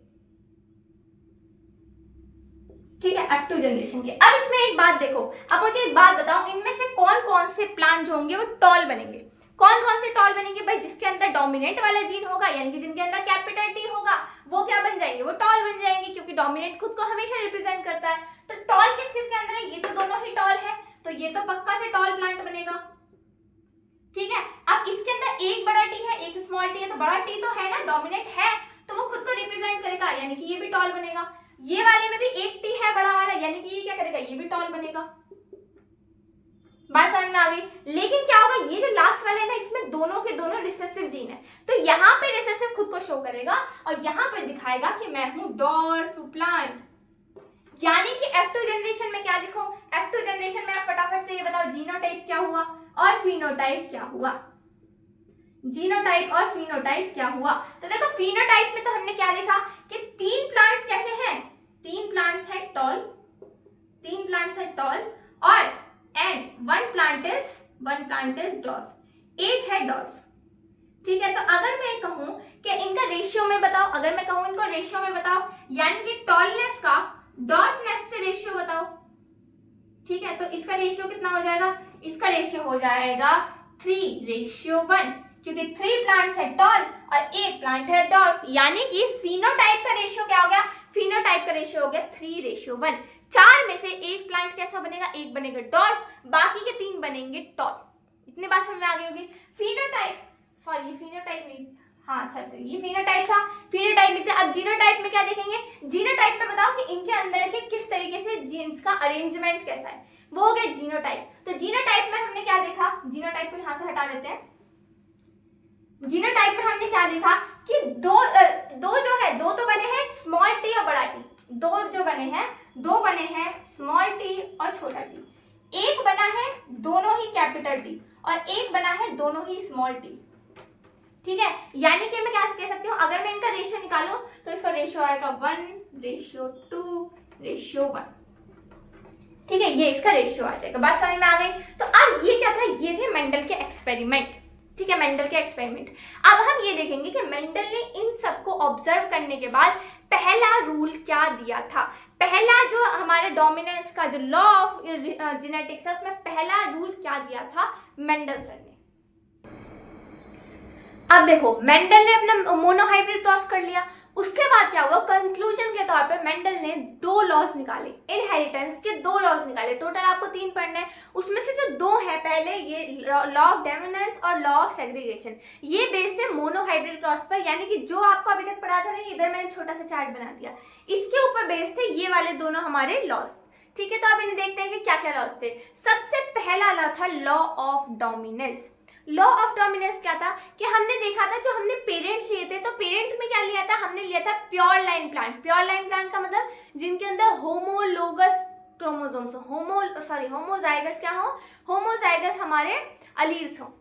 ठीक है, F2 जनरेशन के। अब इसमें एक बात देखो, अब मुझे एक बात बताओ, इनमें से कौन कौन से प्लांट जो होंगे वो टॉल बनेंगे। कौन कौन से टॉल बनेंगे भाई, जिसके अंदर डोमिनेंट वाला जीन होगा, यानी कि जिनके अंदर कैपिटल टी होगा, वो क्या बन जाएंगे, वो टॉल बन जाएंगे, क्योंकि डोमिनेंट खुद को हमेशा रिप्रेजेंट करता है। तो टॉल किस किस के अंदर है, ये तो दोनों ही टॉल है, तो ये तो पक्का से टॉल प्लांट बनेगा। ठीक है, अब इसके अंदर एक बड़ा टी है एक स्मॉल टी है, तो बड़ा टी तो है ना, डोमिनेंट है, तो वो खुद को रिप्रेजेंट करेगा, यानी कि ये भी टॉल बनेगा। ये वाले में भी एक टी है बड़ा वाला, यानी कि ये क्या करेगा, ये भी टॉल बनेगा। बात समझ में आ गई। लेकिन क्या होगा, ये जो लास्ट वाला है ना, इसमें दोनों के दोनों रिसेसिव जीन है, तो यहाँ पे रिसेसिव खुद को शो करेगा और यहाँ पे दिखाएगा कि मैं हूं डॉर्फ प्लांट। यानी कि F2 जनरेशन में क्या देखो, F2 जनरेशन में आप फटाफट से ये बताओ जीनोटाइप क्या हुआ और फिनोटाइप क्या हुआ। जीनोटाइप और फिनोटाइप क्या हुआ, तो देखो फिनोटाइप में तो हमने क्या देखा कि 3 प्लांट्स कैसे हैं, 3 प्लांट्स है टॉल, 3 प्लांट्स है टॉल और and one plant is dwarf, एक है डॉर्फ। ठीक है, तो अगर मैं कहूं कि इनका रेशियो में बताओ, अगर मैं कहूं इनको रेशियो में बताओ, यानी कि टॉलनेस का डॉर्फनेस से रेशियो बताओ। ठीक है, तो इसका रेशियो कितना हो जाएगा, इसका रेशियो हो जाएगा 3:1, क्योंकि 3 प्लांट्स है टॉल और एक प्लांट है डॉर्फ, यानी कि फिनोटाइप का रेशियो क्या हो गया, फिनोटाइप का रेशियो हो गया 3:1। 4 में से एक प्लांट कैसा बनेगा, एक बनेगा डॉर्फ, बाकी के 3 बनेंगे टॉल। इतनी बात समझ में आ गई होगी। फिनोटाइप, सॉरी फिनोटाइप नहीं, हाँ सॉरी ये फिनोटाइप था, फिनोटाइप लिखते हैं। अब जीनोटाइप में क्या देखेंगे, जीनोटाइप में बताओ कि इनके अंदर के किस तरीके से जीन्स का अरेंजमेंट कैसा है, वो हो गया जीनोटाइप। तो जीनोटाइप में हमने क्या देखा, जीनोटाइप को यहां से हटा देते हैं। जीनोटाइप में हमने क्या देखा कि दो जो है, दो तो बने हैं स्मॉल टी और बड़ा टी, दो जो बने हैं, दो बने हैं स्मॉल टी और छोटा टी, एक बना है दोनों ही कैपिटल टी और एक बना है दोनों ही स्मॉल टी। ठीक है, यानी कि मैं क्या कह सकती हूँ, अगर मैं इनका रेशियो निकालूं तो इसका रेशियो आएगा 1:2:1। ठीक है, ये इसका रेशियो आ जाएगा। बात समझ में आ गई। तो अब ये क्या था, ये थे मेंडल के एक्सपेरिमेंट। ठीक है, मेंडल के एक्सपेरिमेंट। अब हम ये देखेंगे कि मेंडल ने इन सबको ऑब्जर्व करने के बाद पहला रूल क्या दिया था। पहला जो हमारे डोमिनेंस का जो लॉ ऑफ जेनेटिक्स है, उसमें पहला रूल क्या दिया था मेंडल सर ने। अब देखो मेंडल ने अपना मोनोहाइब्रिड क्रॉस कर लिया, उसके बाद क्या हुआ, कंक्लूजन के तौर पे मेंडल ने 2 लॉज निकाले, इनहेरिटेंस के 2 लॉज निकाले। टोटल आपको 3 पढ़ने हैं, उसमें से जो 2 है, पहले ये लॉ ऑफ डोमिनेंस और लॉ ऑफ सेग्रीगेशन, ये बेस्ड है मोनोहाइब्रिड क्रॉस पर, यानी कि जो आपको अभी तक पढ़ा था ना, इधर मैंने छोटा सा चार्ट बना दिया, इसके ऊपर बेस्ड थे ये वाले दोनों हमारे लॉज। ठीक है, तो अब इन्हें देखते हैं कि क्या क्या लॉज थे। सबसे पहला लॉ था law of dominance. Law of dominance क्या था कि हमने देखा था, जो हमने पेरेंट्स लिए थे, तो पेरेंट में क्या लिया था, हमने लिया था pure line plant. Pure line plant का मतलब जिनके अंदर होमोलोगस क्रोमोसोम्स, होमोजाइगस क्या हो, होमोजाइगस हमारे अलील्स हो।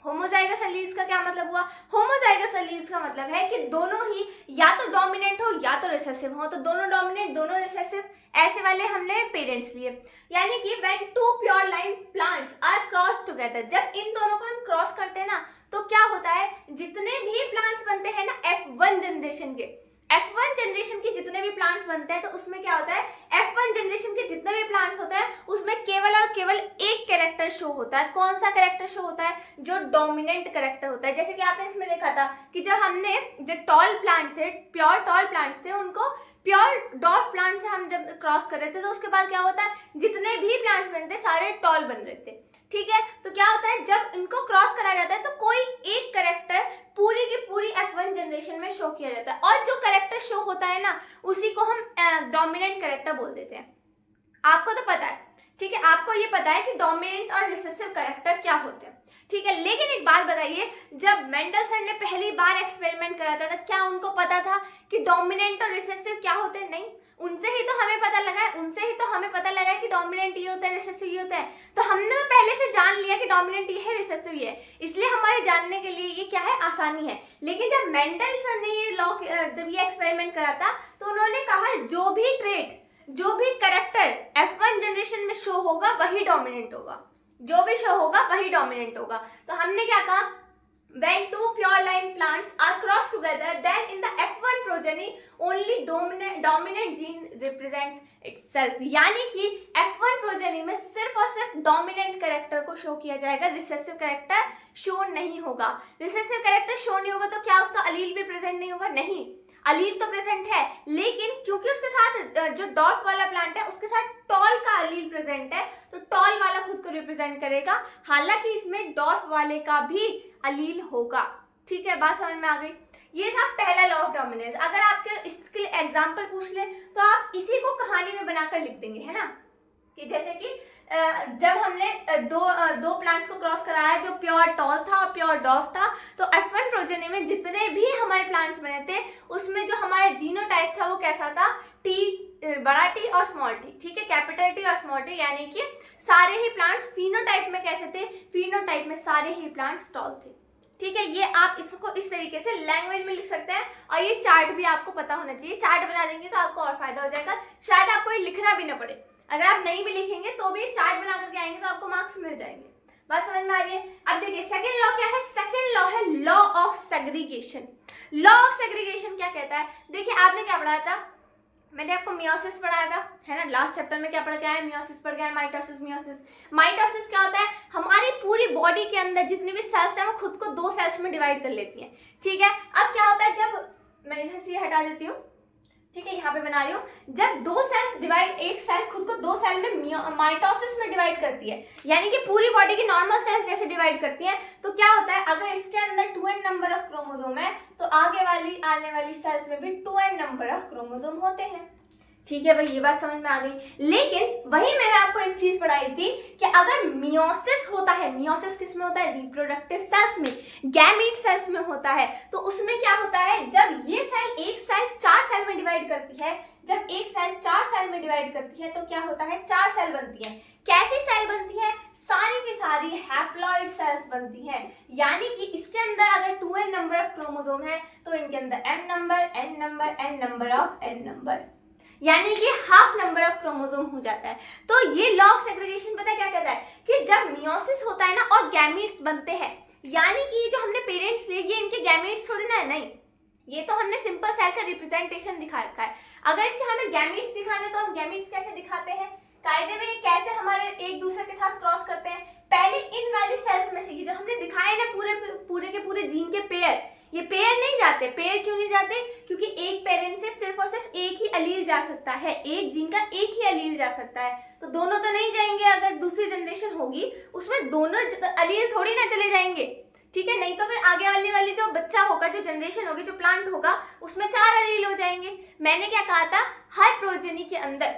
होमोजाइगस अलील्स का क्या मतलब हुआ, होमोजाइगस अलील्स का मतलब है कि दोनों ही या तो डोमिनेंट हो या तो रिसेसिव हो, तो दोनों डोमिनेंट दोनों रिसेसिव, ऐसे वाले हमने पेरेंट्स लिए। यानी कि when 2 pure line plants are cross together, जब इन दोनों को हम क्रॉस करते हैं ना, तो क्या होता है, जितने भी प्लांट्स बनते हैं ना F1 जनरेशन के, F1 जनरेशन के जितने भी प्लांट्स बनते हैं, तो उसमें क्या होता है, F1 जनरेशन के जितने भी प्लांट्स होते हैं उसमें केवल और केवल एक कैरेक्टर शो होता है। कौन सा कैरेक्टर शो होता है, जो डोमिनेंट कैरेक्टर होता है। जैसे कि आपने इसमें देखा था कि जब हमने जो टॉल प्लांट थे, प्योर टॉल प्लांट्स थे, उनको प्योर डॉर्फ प्लांट से हम जब क्रॉस कर रहे थे, तो उसके बाद क्या होता है, जितने भी प्लांट्स बनते सारे टॉल बन रहे थे। ठीक है। तो क्या होता है जब इनको क्रॉस करा जाता है तो कोई एक कैरेक्टर पूरी की पूरी F1 जनरेशन में शो किया जाता है, और जो कैरेक्टर शो होता है ना उसी को हम डोमिनेंट कैरेक्टर बोल देते हैं। आपको तो पता है, ठीक है, आपको ये पता है कि डोमिनेंट और रिसेसिव कैरेक्टर क्या होते हैं, ठीक है। लेकिन एक बात बताइए, जब मेंडलसन ने पहली बार एक्सपेरिमेंट करा था क्या उनको पता था कि डोमिनेंट और रिसेसिव क्या होते हैं? नहीं, उनसे ही तो हमें पता लगा है, उनसे ही तो हमें पता लगा है कि डोमिनेंट ये होता है, रिसेसिव ये होता है। तो हमने तो पहले से जान लिया कि डोमिनेंट ये है, रिसेसिव ये है, इसलिए हमारे जानने के लिए ये क्या है, आसानी है। लेकिन जब मेंडलसन ने ये लॉ, जब ये एक्सपेरिमेंट करा था तो उन्होंने कहा जो भी ट्रेट, जो भी कैरेक्टर F1 जनरेशन में शो होगा वही डोमिनेंट होगा, जो भी शो होगा वही डोमिनेंट होगा। तो हमने क्या कहा, when two pure line plants are crossed together, then in the F1 progeny only dominant gene represents itself। यानी कि F1 प्रोजेनी में सिर्फ और सिर्फ डोमिनेंट कैरेक्टर को शो किया जाएगा, रिसेसिव कैरेक्टर शो नहीं होगा। रिसेसिव कैरेक्टर शो नहीं होगा तो क्या उसका अलील भी प्रेजेंट नहीं होगा? नहीं, अलील तो प्रेजेंट है, लेकिन क्योंकि उसके साथ जो डॉर्फ वाला प्लांट है उसके साथ टॉल का अलील प्रेजेंट है, तो टॉल वाला खुद को रिप्रेजेंट करेगा, हालांकि इसमें डॉर्फ वाले का भी अलील होगा। ठीक है, बात समझ में आ गई? ये था पहला लॉ ऑफ डोमिनेंस। अगर आपके इसके एग्जाम्पल पूछ ले तो आप इसी को कहानी में बनाकर लिख देंगे, है ना, कि जैसे कि जब हमने दो प्लांट्स को क्रॉस कराया, जो प्योर टॉल था और प्योर डॉर्फ था, तो F1 प्रोजेनी में जितने भी हमारे प्लांट्स बने थे उसमें जो हमारा जीनोटाइप था वो कैसा था, टी, बड़ा टी और स्मॉल टी, ठीक है, कैपिटल टी और स्मॉल टी, यानी कि सारे ही प्लांट्स फिनोटाइप में कैसे थे, फिनोटाइप में सारे ही प्लांट्स टॉल थे। ठीक है, ये आप इसको इस तरीके से लैंग्वेज में लिख सकते हैं, और ये चार्ट भी आपको पता होना चाहिए। चार्ट बना देंगे तो आपको और फायदा हो जाएगा, शायद आपको ये लिखना भी ना पड़े। अगर आप नहीं भी लिखेंगे तो भी चार्ट बना करके आएंगे तो आपको मार्क्स मिल जाएंगे। बात समझ में आ रही है? अब देखिए सेकंड लॉ क्या है, सेकंड लॉ है law of segregation. Law of segregation क्या कहता है, देखिए आपने क्या पढ़ाया था, मैंने आपको मियोसिस पढ़ाया था, है ना, लास्ट चैप्टर में क्या पढ़ के आए, मियोसिस पढ़ गया, माइटोसिस, मियोसिस। माइटोसिस क्या होता है, हमारी पूरी बॉडी के अंदर जितनी भी सेल्स हैं वो खुद को दो सेल्स में डिवाइड कर लेती हैं। ठीक है, अब क्या होता है, जब मैं इधर से हटा देती हूँ, ठीक है, यहाँ पे बना रही हूँ, जब दो सेल्स डिवाइड, एक सेल खुद को दो सेल में माइटोसिस में डिवाइड करती है, यानी कि पूरी बॉडी की नॉर्मल सेल्स जैसे डिवाइड करती हैं, तो क्या होता है, अगर इसके अंदर 2n नंबर ऑफ क्रोमोसोम है तो आगे वाली आने वाली सेल्स में भी 2n नंबर ऑफ क्रोमोसोम होते हैं। ठीक है भाई, ये बात समझ में आ गई। लेकिन वही मैंने आपको एक चीज पढ़ाई थी कि अगर मियोसिस होता है, मियोसिस किस में होता है, रिप्रोडक्टिव सेल्स में, गैमीट सेल्स में होता है, तो उसमें क्या होता है, जब ये सेल एक सेल 4 सेल में डिवाइड करती है, जब एक सेल 4 सेल में डिवाइड करती है तो क्या होता है, 4 सेल बनती है। कैसी सेल बनती है, सारी की सारी हैप्लॉइड सेल्स बनती हैं, यानी कि इसके अंदर अगर 2n नंबर ऑफ क्रोमोसोम है तो इनके अंदर n number of n number, यानी कि हाफ नंबर ऑफ क्रोमोसोम हो जाता है। तो ये लॉ ऑफ सेग्रीगेशन पता है क्या कहता है, कि जब मियोसिस होता है ना और गैमीट्स बनते हैं, यानी कि जो हमने पेरेंट्स लिए ये इनके गैमीट्स थोड़ी ना है, नहीं, ये तो हमने सिंपल सेल का रिप्रेजेंटेशन दिखा रखा है। अगर इसके हमें गैमीट्स दिखाने तो हम गैमीट्स कैसे दिखाते हैं, कायदे में कैसे हमारे एक दूसरे के साथ क्रॉस करते हैं, पहले इन वाली सेल्स में से जो हमने दिखाए ना पूरे के पूरे जीन के पेयर, ये पेयर नहीं जाते। पेयर क्यों नहीं जाते, क्योंकि एक पेरेंट से सिर्फ और सिर्फ एक ही अलील जा सकता है, एक जीन का एक ही अलील जा सकता है, तो दोनों तो नहीं जाएंगे। अगर दूसरी जनरेशन होगी उसमें दोनों अलील थोड़ी ना चले जाएंगे, ठीक है, नहीं तो फिर आगे वाली जो बच्चा होगा, जो जनरेशन होगी, जो प्लांट होगा, उसमें 4 अलील हो जाएंगे। मैंने क्या कहा था, हर प्रोजेनी के अंदर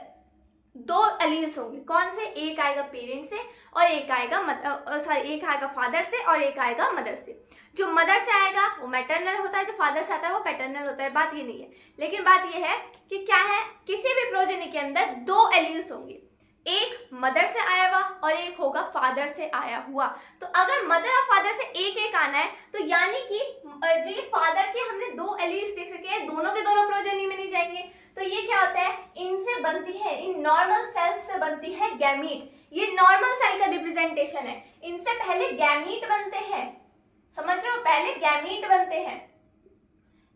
2 अलील्स होंगे, कौन से, एक आएगा पेरेंट से और एक आएगा एक आएगा फादर से और एक आएगा मदर से। जो मदर से आएगा वो मैटरनल होता है, जो फादर से आता है वो पैटर्नल होता है। बात ये नहीं है, लेकिन बात ये है कि क्या है, किसी भी प्रोजेनी के अंदर 2 एलील्स होंगे, एक मदर से आया हुआ और एक होगा फादर से आया हुआ। तो अगर मदर और फादर से एक एक आना है तो यानी कि जो ये फादर के हमने 2 एलील्स देख रखे हैं, दोनों के दोनों प्रोजेनी में नहीं जाएंगे, तो ये क्या होता है, इनसे बनती है, इन नॉर्मल सेल्स से बनती है गैमीट। ये नॉर्मल सेल का रिप्रेजेंटेशन है, इनसे पहले गैमीट बनते हैं, समझ रहे हो, पहले गैमीट बनते हैं।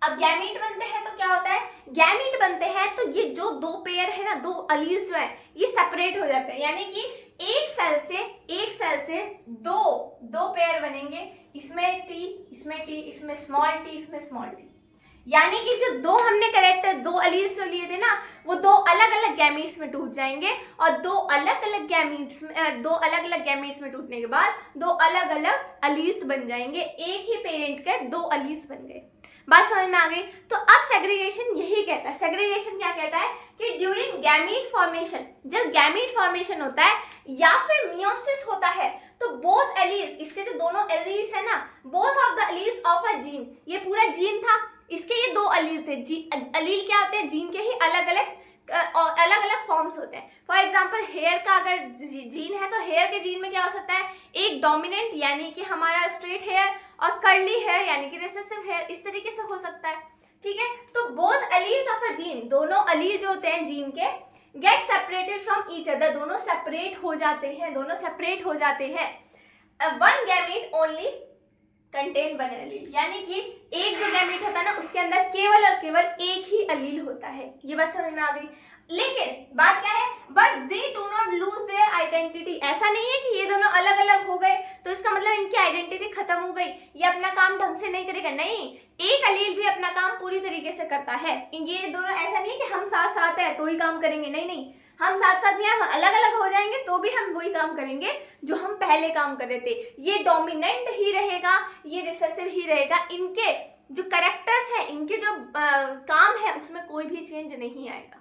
अब गैमीट बनते हैं तो क्या होता है, गैमीट बनते हैं तो ये जो 2 पेयर है ना, 2 अलील्स जो है ये सेपरेट हो जाते हैं, यानी कि एक सेल से दो पेयर बनेंगे, इसमें टी, इसमें टी, इसमें स्मॉल टी, इसमें स्मॉल टी, यानी कि जो दो हमने कैरेक्टर, दो अलील्स जो लिए थे ना, वो दो अलग अलग गैमीट्स में टूट जाएंगे और दो अलग अलग गैमीट्स में टूटने के बाद दो अलग अलग अलील्स बन जाएंगे। एक ही पेरेंट के दो अलील्स बन गए। बात समझ में आ गई? तो अब सेग्रीगेशन यही कहता है। सेग्रीगेशन क्या कहता है कि ड्यूरिंग गैमीट फॉर्मेशन, जब गैमीट फॉर्मेशन होता है या फिर मियोसिस होता है, तो बोथ एलील्स, इसके जो दोनों एलील्स है ना, both of the alleles of a gene, ये पूरा जीन था, इसके ये दो अलील थे। अलील क्या होते हैं? जीन के ही अलग अलग फॉर्म्स होते हैं। फॉर एग्जाम्पल हेयर का अगर जीन है तो हेयर के जीन में क्या हो सकता है? एक डोमिनेंट यानी कि हमारा स्ट्रेट हेयर और कर्ली हेयर यानी कि रिसेसिव हेयर, इस तरीके से हो सकता है। ठीक है, तो both alleles of a gene, दोनों अलील जो होते हैं जीन के, get separated from each other, दोनों सेपरेट हो जाते हैं। One gamete only contain one allele, यानी कि एक जो गैमीट होता है ना, उसके अंदर केवल और केवल एक ही अलील होता है। ये बात समझ में आ गई? लेकिन बात क्या है? But they do not lose their identity. ऐसा नहीं है कि ये दोनों अलग अलग हो गए तो इसका मतलब इनकी आइडेंटिटी खत्म हो गई, ये अपना काम ढंग से नहीं करेगा। नहीं, एक अलील भी अपना काम पूरी तरीके से करता है। ये दोनों ऐसा नहीं है कि हम साथ साथ है तो ही काम करेंगे, नहीं, हम साथ साथ नहीं, हम अलग अलग हो जाएंगे तो भी हम वही काम करेंगे जो हम पहले काम कर रहे थे। ये डोमिनेंट ही रहेगा, ये रिसेसिव ही रहेगा। इनके जो कैरेक्टर्स हैं, इनके जो काम है, उसमें कोई भी चेंज नहीं आएगा।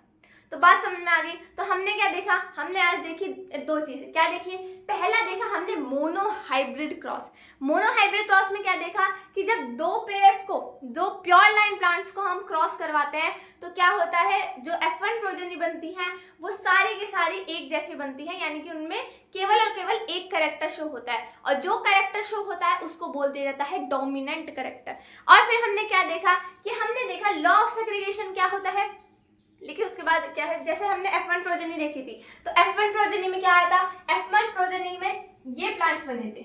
तो बात समझ में आ गई? तो हमने क्या देखा? हमने आज देखी दो चीजें। क्या देखी? पहला देखा हमने मोनोहाइब्रिड क्रॉस। मोनोहाइब्रिड क्रॉस में क्या देखा कि जब दो पेयर्स को, दो प्योर लाइन प्लांट्स को हम क्रॉस करवाते हैं तो क्या होता है? जो F1 प्रोजेनी बनती है वो सारी की सारी एक जैसी बनती है, यानी कि उनमें केवल और केवल एक कैरेक्टर शो होता है और जो कैरेक्टर शो होता है उसको बोल दिया जाता है डोमिनेंट कैरेक्टर। और फिर हमने क्या देखा कि हमने देखा लॉ ऑफ सेग्रीगेशन क्या होता है। लेकिन उसके बाद क्या है, जैसे हमने F1 प्रोजेनी देखी थी, तो F1 प्रोजेनी में क्या आया था? F1 प्रोजेनी में ये प्लांट्स बने थे।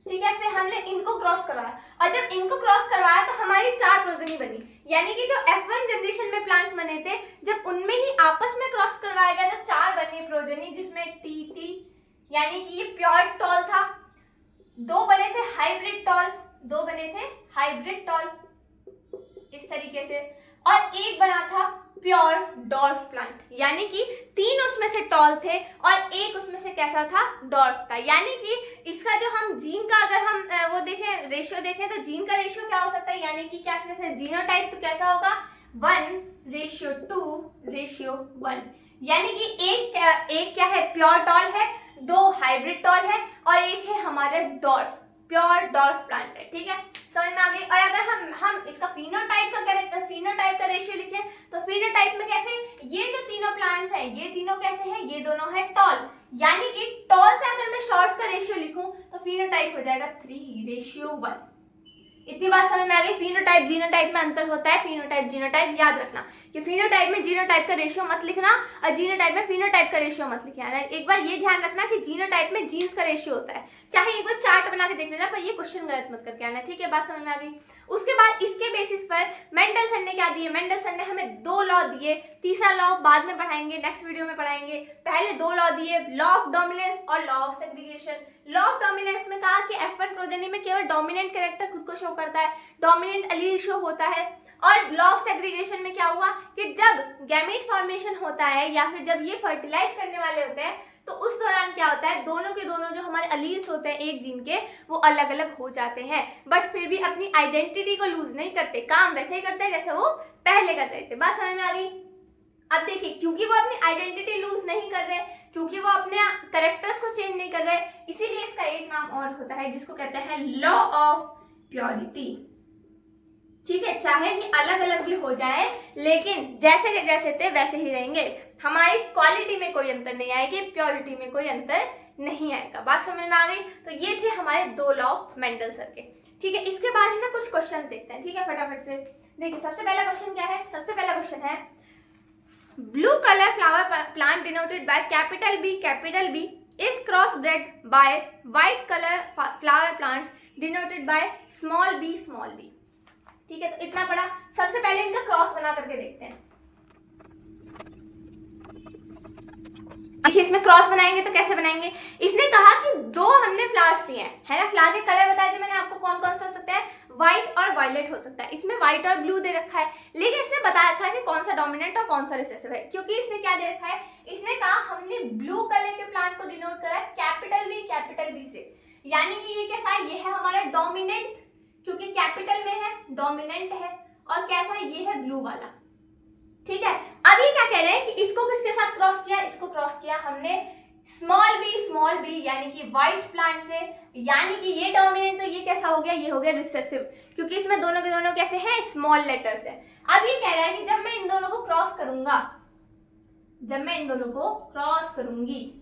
ठीक है, फिर हमने इनको क्रॉस करवाया और जब इनको क्रॉस करवाया तो हमारी 4 प्रोजेनी बनी, यानी कि जो F1 जनरेशन में प्लांट्स बने थे, जब उनमें ही आपस में क्रॉस करवाया गया तो 4 बनी प्रोजेनी, जिसमें TT यानी कि ये प्योर टॉल था, 2 बने थे हाइब्रिड टॉल, इस तरीके से, और एक बना था प्योर डॉर्फ प्लांट, यानी कि 3 उसमें से टॉल थे और एक उसमें से कैसा था? डॉर्फ था। यानी कि इसका जो हम जीन का अगर हम वो देखें, रेशियो देखें, तो जीन का रेशियो क्या हो सकता है? यानी कि क्या कैसे जीनोटाइप तो कैसा होगा? 1:2:1, यानी कि एक क्या है? प्योर टॉल है, 2 हाइब्रिड टॉल है और एक है हमारा डॉर्फ, प्योर डॉर्फ प्लांट है। ठीक है, समझ में आ गई? और अगर हम इसका फिनोटाइप का रेशियो लिखें तो फिनोटाइप में कैसे? ये जो तीनों प्लांट्स हैं, ये तीनों कैसे हैं? ये दोनों है टॉल, यानी कि टॉल से अगर मैं शॉर्ट का रेशियो लिखूं तो फिनोटाइप हो जाएगा 3:1। इतनी बात समझ में आ गई? फिनोटाइप जीनोटाइप में अंतर होता है। फिनोटाइप जीनोटाइप याद रखना कि फिनोटाइप में जीनोटाइप का रेशियो मत लिखना और जीनोटाइप में फिनोटाइप का रेशियो मत लिखना। एक बार ये ध्यान रखना कि जीनोटाइप में जीन्स का रेशियो होता है। चाहे एक बार चार्ट बना के देख लेना, पर ये क्वेश्चन गलत मत करके आना। ठीक है, बात समझ में आ गई? उसके बाद इसके बेसिस पर मेंडलसन ने क्या दिए? मेंडलसन ने हमें 2 लॉ दिए। तीसरा लॉ बाद में पढ़ाएंगे, नेक्स्ट वीडियो में पढ़ाएंगे। पहले 2 लॉ दिए, लॉ ऑफ डोमिनेंस और law of segregation. Law of dominance में कहा कि F1 प्रोजेनी में केवल डोमिनेंट कैरेक्टर खुद को शो करता है, डोमिनेंट अलील शो होता है। और लॉ ऑफ सेग्रीगेशन में क्या हुआ कि जब गैमीट फॉर्मेशन होता है या फिर जब ये फर्टिलाइज करने वाले होते हैं तो उस दौरान क्या होता है? दोनों के दोनों जो हमारे अलील्स होते हैं एक जीन के, वो अलग अलग हो जाते हैं, बट फिर भी अपनी आइडेंटिटी को लूज नहीं करते, काम वैसे ही करते हैं जैसे वो पहले कर रहे थे। बात समझ में आ गई? अब देखिए, क्योंकि वो अपनी आइडेंटिटी लूज नहीं कर रहे, क्योंकि वो अपने कैरेक्टर्स को चेंज नहीं कर रहे, इसीलिए इसका एक नाम और होता है जिसको कहते हैं लॉ ऑफ प्योरिटी। ठीक है, चाहे कि अलग अलग भी हो जाए लेकिन जैसे के जैसे थे वैसे ही रहेंगे, हमारी क्वालिटी में कोई अंतर नहीं आएगी, प्योरिटी में कोई अंतर नहीं आएगा। बात समझ में आ गई? तो ये थे हमारे 2 लॉ ऑफ मेंडलसन के। ठीक है, इसके बाद है ना कुछ क्वेश्चन देखते हैं। ठीक है, फटाफट से देखिए, सबसे पहला क्वेश्चन क्या है? सबसे पहला क्वेश्चन है, blue colour flower plant denoted by capital B is crossbred by white color flower plants denoted by small b। ठीक है, तो इतना पढ़ा। सबसे पहले इनका क्रॉस बना करके देखते हैं। देखिए, इसमें क्रॉस बनाएंगे तो कैसे बनाएंगे? इसने कहा कि 2 हमने फ्लावर्स लिए हैं, है ना? फ्लावर के कलर बताए थे मैंने आपको कौन कौन से हो सकते हैं, व्हाइट और वायलेट हो सकता है। इसमें व्हाइट और ब्लू दे रखा है, लेकिन इसने बता रखा है कि कौन सा डोमिनेंट और कौन सा रिसेसिव है, क्योंकि इसने क्या दे रखा है, इसने कहा हमने ब्लू कलर के प्लांट को डिनोट करा है कैपिटल बी से, यानी कि ये कैसा है, ये है हमारा डोमिनेंट, क्योंकि कैपिटल में है, डोमिनेंट है, और कैसा है, ये है ब्लू वाला। ठीक है, अब ये क्या कह रहे हैं कि इसको किसके साथ क्रॉस किया, इसको क्रॉस किया हमने स्मॉल बी यानी कि व्हाइट प्लांट से, यानी कि ये डोमिनेंट, तो ये कैसा हो गया, ये हो गया रिसेसिव, क्योंकि इसमें दोनों के दोनों कैसे हैं, स्मॉल लेटर्स है। अब ये कह रहा है कि जब मैं इन दोनों को क्रॉस करूंगा, जब मैं इन दोनों को क्रॉस करूंगी,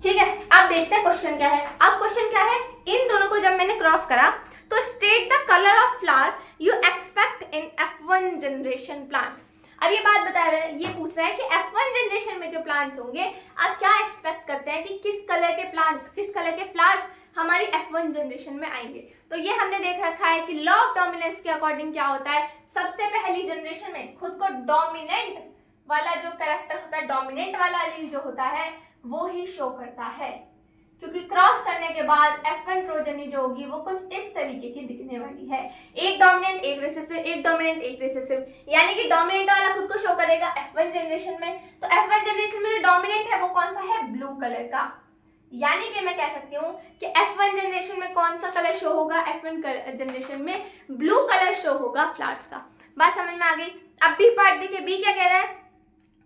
ठीक है, अब देखते हैं क्वेश्चन क्या है। अब क्वेश्चन क्या है, इन दोनों को जब मैंने क्रॉस करा तो state the colour of flower you expect in F1 generation plants. अब ये बात बता रहे हैं, ये पूछ रहा है कि F1 जनरेशन में जो प्लांट्स होंगे आप क्या एक्सपेक्ट करते हैं कि किस कलर के प्लांट्स, किस कलर के फ्लावर्स हमारी F1 जनरेशन में आएंगे। तो ये हमने देख रखा है कि लॉ ऑफ डोमिनेंस के अकॉर्डिंग क्या होता है, सबसे पहली जनरेशन में खुद को डोमिनेंट वाला जो कैरेक्टर होता है, डोमिनेंट वाला एलील जो होता है वो ही शो करता है, क्योंकि क्रॉस करने के बाद F1 प्रोजेनी जो होगी वो कुछ इस तरीके की दिखने वाली है, एक डोमिनेंट एक रिसेसिव, एक डोमिनेंट एक रिसेसिव, यानी कि डोमिनेंट वाला खुद को शो करेगा F1 जनरेशन में। तो F1 जनरेशन में जो डोमिनेंट है वो कौन सा है, ब्लू कलर का, यानी कि मैं कह सकती हूँ कि F1 जनरेशन में कौन सा कलर शो होगा, F1 जनरेशन में ब्लू कलर शो होगा फ्लावर्स का। बात समझ में आ गई। अब बी पार्ट देखिए, बी क्या कह रहा है,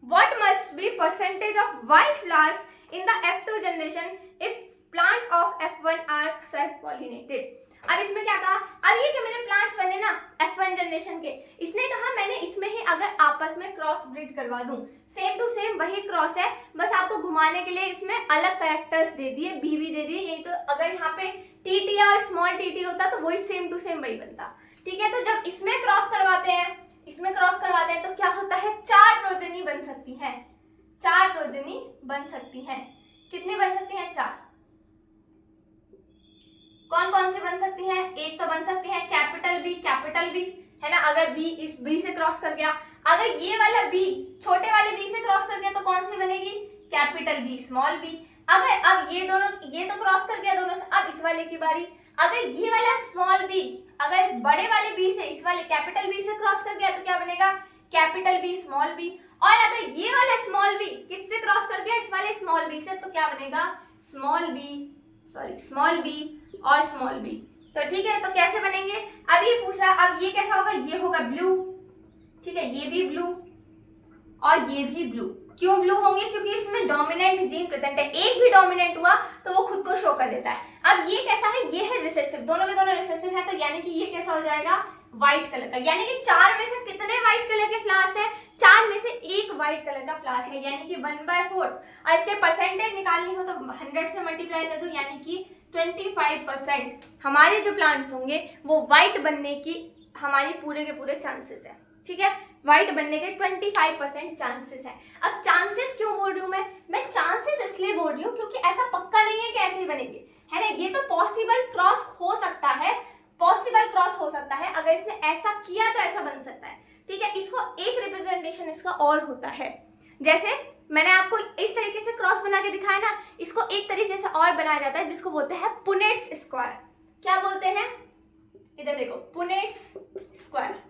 what must be percentage of white flowers in the F2 generation if plant of F1 are self pollinated। अब इसमें क्या कहा, अब ये जो मेरे प्लांट्स बने ना F1 जनरेशन के, इसने कहा मैंने इसमें ही अगर आपस में क्रॉस ब्रीड करवा दूं, सेम टू सेम वही क्रॉस है, बस आपको घुमाने के लिए इसमें अलग कैरेक्टर्स दे दिए, बी भी दे दिए, यही तो अगर यहाँ पे टीटी और स्मॉल टीटी होता तो वही सेम टू सेम वही बनता। ठीक है, तो जब इसमें क्रॉस करवाते हैं, इसमें क्रॉस करवाते हैं तो क्या होता है, 4 प्रोजेनी बन सकती हैं, 4 प्रोजेनी बन सकती हैं। कितनी बन सकती हैं, 4। कौन कौन सी बन सकती हैं, एक तो बन सकती है कैपिटल बी है ना, अगर बी इस बी से क्रॉस कर गया, अगर ये वाला बी छोटे वाले बी से क्रॉस कर गया तो कौन सी बनेगी, कैपिटल बी स्मॉल बी। अगर अब ये दोनों, ये तो क्रॉस कर गया दोनों से, अब इस वाले की बारी, अगर ये वाला स्मॉल बी अगर इस बड़े वाले बी से इस वाले कैपिटल बी से क्रॉस कर गया तो क्या बनेगा, कैपिटल बी स्मॉल बी। और अगर ये वाला स्मॉल बी किससे क्रॉस कर गया, इस वाले स्मॉल बी से, तो क्या बनेगा, स्मॉल बी और स्मॉल बी। तो ठीक है, तो कैसे बनेंगे, अब ये पूछ रहा है, अब ये कैसा होगा, ये होगा ब्लू, ठीक है, ये भी ब्लू और ये भी ब्लू। क्यों ब्लू होंगे, क्योंकि इसमें डोमिनेंट जीन प्रेजेंट है, एक भी डोमिनेंट हुआ तो वो खुद को शो कर देता है। अब ये कैसा है, ये है रिसेसिव, दोनों के दोनों रिसेसिव है, तो यानी कि ये कैसा हो जाएगा, व्हाइट कलर का, यानी कि 4 में से कितने व्हाइट कलर के फ्लावर्स हैं, 4 में से एक व्हाइट कलर का फ्लावर है, यानी कि 1/4। और इसके परसेंटेज निकालनी हो तो 100 से मल्टीप्लाई कर दूं, यानी कि 25% हमारे जो प्लांट्स होंगे वो व्हाइट बनने की हमारी पूरे के पूरे चांसेस है। ठीक है, व्हाइट बनने के 25% चांसेस है। अब चांसेस क्यों बोल रही हूँ मैं चांसेस इसलिए बोल रही हूँ क्योंकि ऐसा पक्का नहीं है कि ऐसे ही बनेंगे, है ना, ये तो पॉसिबल क्रॉस हो सकता है, पॉसिबल क्रॉस हो सकता है, अगर इसने ऐसा किया तो ऐसा बन सकता है। ठीक है, इसको एक रिप्रेजेंटेशन इसका और होता है, जैसे मैंने आपको इस तरीके से क्रॉस बना के दिखाया ना, इसको एक तरीके से और बनाया जाता है जिसको बोलते हैं पुनेट्स स्क्वायर। क्या बोलते हैं, इधर देखो, पुनेट्स स्क्वायर।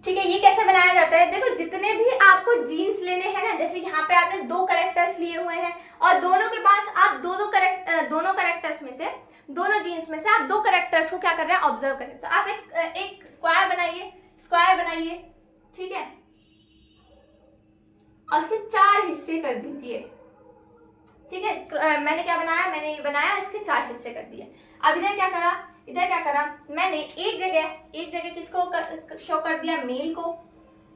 ठीक है, ये कैसे बनाया जाता है, देखो जितने भी आपको जीन्स लेने हैं ना, जैसे यहाँ पे आपने 2 कैरेक्टर्स लिए हुए हैं और दोनों के पास आप दोनों कैरेक्टर्स में से, दोनों जीन्स में से आप 2 कैरेक्टर्स को क्या कर रहे हैं, ऑब्जर्व कर रहे हैं। तो आप एक स्क्वायर बनाइए, ठीक है, और उसके 4 हिस्से कर दीजिए। ठीक है, मैंने क्या बनाया, मैंने ये बनाया, इसके 4 हिस्से कर दिए। अब इधर क्या करा, मैंने एक जगह किसको शो कर दिया, मेल को,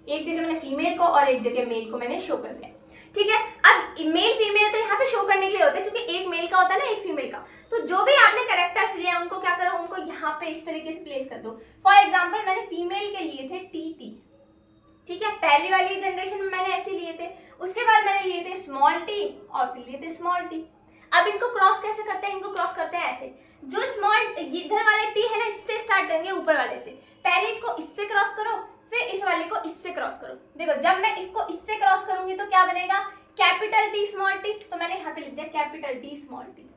एक जगह मैंने फीमेल को और एक जगह मेल को मैंने शो कर दिया। ठीक है, अब मेल फीमेल तो यहाँ पे शो करने के लिए होता है क्योंकि एक मेल का होता है ना, एक फीमेल का। तो जो भी आपने कैरेक्टर्स लिए हैं उनको क्या करो, उनको यहाँ पे इस तरीके से प्लेस कर दो। फॉर एग्जाम्पल मैंने फीमेल के लिए थे टी। ठीक है, पहली वाली जनरेशन में मैंने ऐसे लिए थे, उसके बाद मैंने लिए थे स्मॉल टी और फिर लिए थे स्मॉल टी। अब इनको क्रॉस कैसे करते हैं, इनको क्रॉस करते हैं ऐसे, जो स्मॉल इधर वाले टी है ना, इससे स्टार्ट करेंगे ऊपर वाले से, पहले इसको इससे क्रॉस करो, फिर इस वाले को इससे क्रॉस करो। देखो जब मैं इसको इससे क्रॉस करूंगी तो क्या बनेगा, कैपिटल टी स्मॉल टी, तो मैंने यहाँ पे लिख दिया कैपिटल टी स्मॉल टी।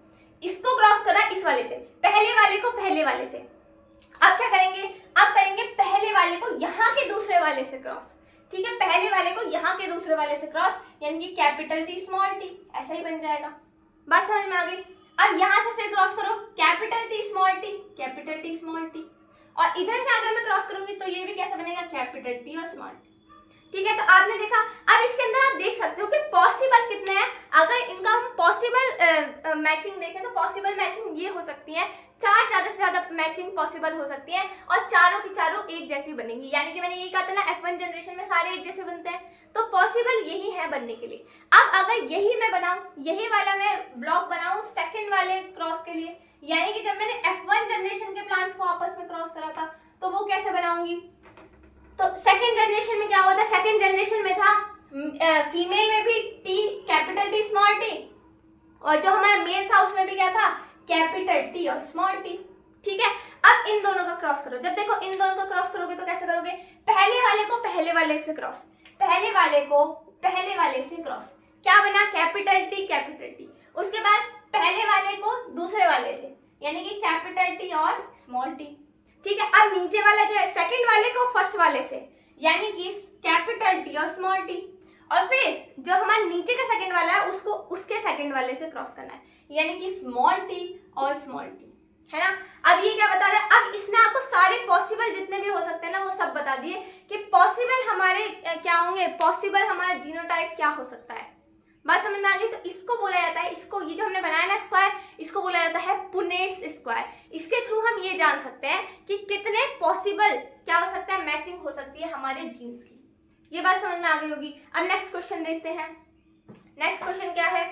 इसको क्रॉस करा इस वाले से, पहले वाले को पहले वाले से। अब क्या करेंगे, अब करेंगे पहले वाले को यहाँ के दूसरे वाले से क्रॉस, ठीक है, पहले वाले को यहाँ के दूसरे वाले से क्रॉस, यानी कि कैपिटल टी स्मॉल टी, ऐसा ही बन जाएगा। बात समझ में आ गई। अब यहाँ से फिर क्रॉस करो capital T small T, capital T small T, और इधर से अगर मैं क्रॉस करूंगी तो ये भी कैसा बनेगा, कैपिटल टी और स्मॉल टी, ठीक है। तो आपने देखा, अब इसके अंदर आप देख सकते हो कि पॉसिबल कितने हैं। अगर इनका हम पॉसिबल मैचिंग देखें तो पॉसिबल मैचिंग ये हो सकती है, 4 ज्यादा से ज्यादा मैचिंग पॉसिबल हो सकती है, और चारों की चारों एक जैसी बनेंगी। यानी कि मैंने यही कहा था ना, F1 जनरेशन में सारे एक जैसे बनते हैं, तो पॉसिबल यही है बनने के लिए। अब अगर यही मैं बनाऊं, यही वाला मैं ब्लॉक बनाऊं सेकेंड वाले क्रॉस के लिए, यानी कि जब मैंने F1 जनरेशन के प्लांट्स को आपस में क्रॉस करा था, तो वो कैसे बनाऊंगी। तो सेकेंड जनरेशन में क्या हुआ था, सेकेंड जनरेशन में था फीमेल में भी T, capital T small T, और जो हमारा मेल था उसमें भी क्या था, कैपिटल टी और स्मॉल टी, ठीक है। अब इन दोनों का क्रॉस करो, जब देखो इन दोनों का क्रॉस करोगे तो कैसे करोगे, पहले वाले को पहले वाले से क्रॉस, पहले वाले को पहले वाले से क्रॉस, क्या बना, कैपिटल टी कैपिटल टी, उसके बाद पहले वाले को दूसरे वाले से, यानी कि कैपिटल टी और स्मॉल टी, ठीक है। अब नीचे वाला जो है सेकंड वाले को फर्स्ट वाले से, यानी कि कैपिटल टी और स्मॉल टी, और फिर जो हमारा नीचे का सेकंड वाला है उसको उसके सेकंड वाले से क्रॉस करना है, यानी कि स्मॉल टी और स्मॉल टी, है ना। अब ये क्या बता रहा है, अब इसने आपको सारे पॉसिबल जितने भी हो सकते हैं ना वो सब बता दिए कि पॉसिबल हमारे क्या होंगे, पॉसिबल हमारा जीनोटाइप क्या हो सकता है। बात समझ में आ गई। तो इसको बोला जाता है, इसको ये जो हमने बनाया ना स्क्वायर, इसको बोला जाता है पुनेट्स स्क्वायर। इसके थ्रू हम ये जान सकते हैं कि कितने पॉसिबल क्या हो सकता है, मैचिंग हो सकती है हमारे जीन्स की। ये बात समझ में आ गई होगी। अब नेक्स्ट क्वेश्चन देखते हैं। नेक्स्ट क्वेश्चन क्या है,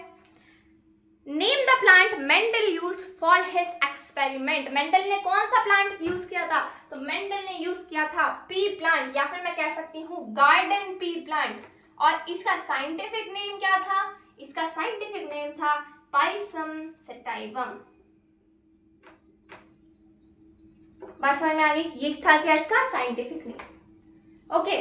name the plant Mendel used for his experiment. Mendel ने कौन सा प्लांट यूज किया था, तो मेंडल ने यूज किया था पी प्लांट, या फिर मैं कह सकती हूँ गार्डन पी प्लांट। और इसका साइंटिफिक नेम क्या था, इसका साइंटिफिक नेम था पाइसम सटाइवम। बात समझ में आ गई, ये था क्या इसका scientific name. Okay,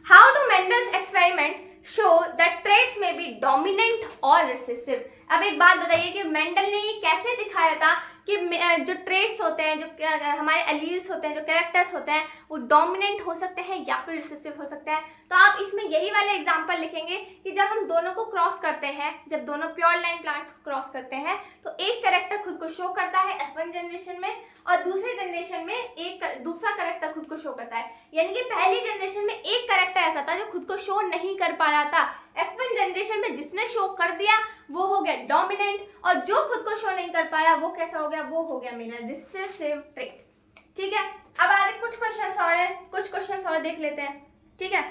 how do Mendel's experiment show that traits में बी डोमिनेंट और रिसेसिव। अब एक बात बताइए कि मेंडल ने ये कैसे दिखाया था कि जो ट्रेट्स होते हैं, जो हमारे एलील्स होते हैं, जो कैरेक्टर्स होते हैं, वो डोमिनेंट हो सकते हैं या फिर रिसेसिव हो सकते हैं। तो आप इसमें यही वाले एग्जांपल लिखेंगे कि जब हम दोनों को क्रॉस करते हैं, जब दोनों प्योर लाइन प्लांट्स को क्रॉस करते हैं, तो एक कैरेक्टर खुद को शो करता है F1 जनरेशन में, और दूसरे जनरेशन में एक दूसरा कैरेक्टर खुद को शो करता है। यानी कि पहली जनरेशन में एक कैरेक्टर ऐसा था जो खुद को शो नहीं कर पा रहा था, F1 जनरेशन में जिसने शो कर दिया वो हो गया डोमिनेंट, और जो खुद को शो नहीं कर पाया वो कैसा हो गया, वो हो गया मेरा रिसेसिव ट्रेट। ठीक है, अब आगे कुछ क्वेश्चंस और है, कुछ क्वेश्चंस और देख लेते हैं। ठीक है,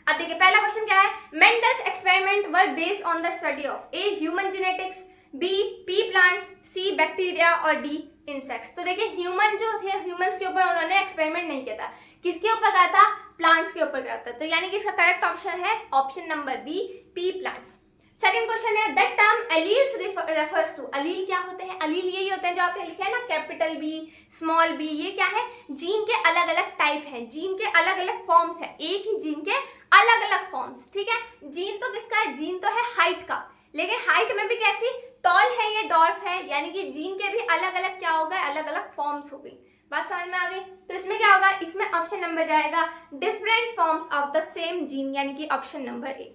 अब देखिए पहला क्वेश्चन क्या है, Mendel's experiment were based on the study of a human genetics, B pea plants, C bacteria और डी इंसेक्ट्स। तो देखिए ह्यूमन जो थे, ह्यूमंस के ऊपर उन्होंने एक्सपेरिमेंट नहीं किया था, किसके ऊपर किया था, प्लांट्स के ऊपर किया था। तो यानी कि इसका करेक्ट ऑप्शन है option number B, pea plants. Second question है, that term alleles refers to. Allele क्या होते हैं, एलील यही होते हैं जो आपने लिखा है ना, कैपिटल बी स्मॉल बी। ये क्या है, जीन के अलग अलग टाइप हैं, जीन के अलग अलग फॉर्म्स हैं, एक ही जीन के अलग अलग फॉर्म्स। ठीक है, जीन तो किसका है, जीन तो है हाइट का, लेकिन हाइट में भी कैसी, टॉल है या डॉर्फ है, यानी कि जीन के भी अलग अलग क्या हो गए, अलग अलग फॉर्म्स हो गई। बात समझ में आ गई। तो इसमें क्या होगा, इसमें ऑप्शन नंबर जाएगा different forms of the same gene, यानी कि ऑप्शन नंबर ए।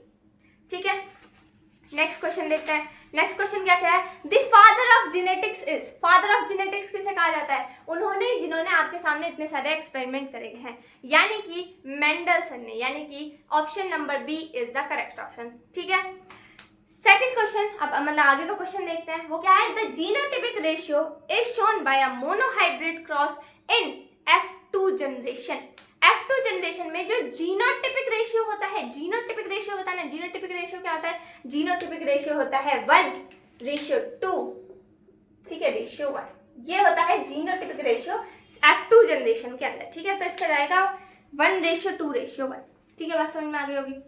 ठीक है, नेक्स्ट क्वेश्चन देखते हैं। नेक्स्ट क्वेश्चन क्या है, the father of genetics is. Father of genetics किसे कहा जाता है, उन्होंने जिन्होंने आपके सामने इतने सारे एक्सपेरिमेंट करे हैं, यानी कि मेंडलसन ने, यानी कि option number B is the correct option. ठीक है, सेकंड क्वेश्चन, अब मतलब आगे का क्वेश्चन देखते हैं, वो क्या है, the genotypic ratio is shown by a monohybrid cross in F2 generation. F2 generation में जो जीनोटिपिक रेशियो होता है, जीनोटिपिक रेशियो होता है ना, जीनोटिपिक रेशियो क्या होता है, जीनोटिपिक रेशियो होता है 1:2। ठीक है, रेशियो 1, ये होता है जीनोटिपिक रेशियो F2 जनरेशन के अंदर। ठीक है, तो इसका जाएगा 1:2:1। ठीक है, बात समझ में आ गई होगी।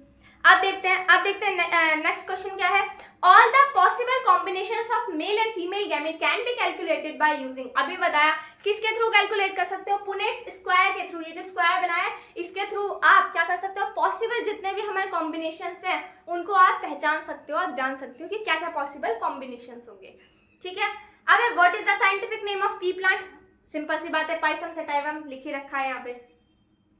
अब देखते हैं नेक्स्ट क्वेश्चन क्या है, all the possible combinations of male and female gamete can be calculated by using. अभी बताया किसके थ्रू कैलकुलेट कर सकते हो, पुनेट्स स्क्वायर के थ्रू। ये जो स्क्वायर बनाया है इसके जिसके थ्रू आप क्या कर सकते हो, पॉसिबल जितने भी हमारे कॉम्बिनेशंस हैं उनको आप पहचान सकते हो, आप जान सकते हो कि क्या क्या पॉसिबल कॉम्बिनेशंस होंगे। ठीक है, अब what is the scientific name of pea plant? Simple सी बात है, पाइसम सटाइवम लिख ही रखा है यहाँ पे।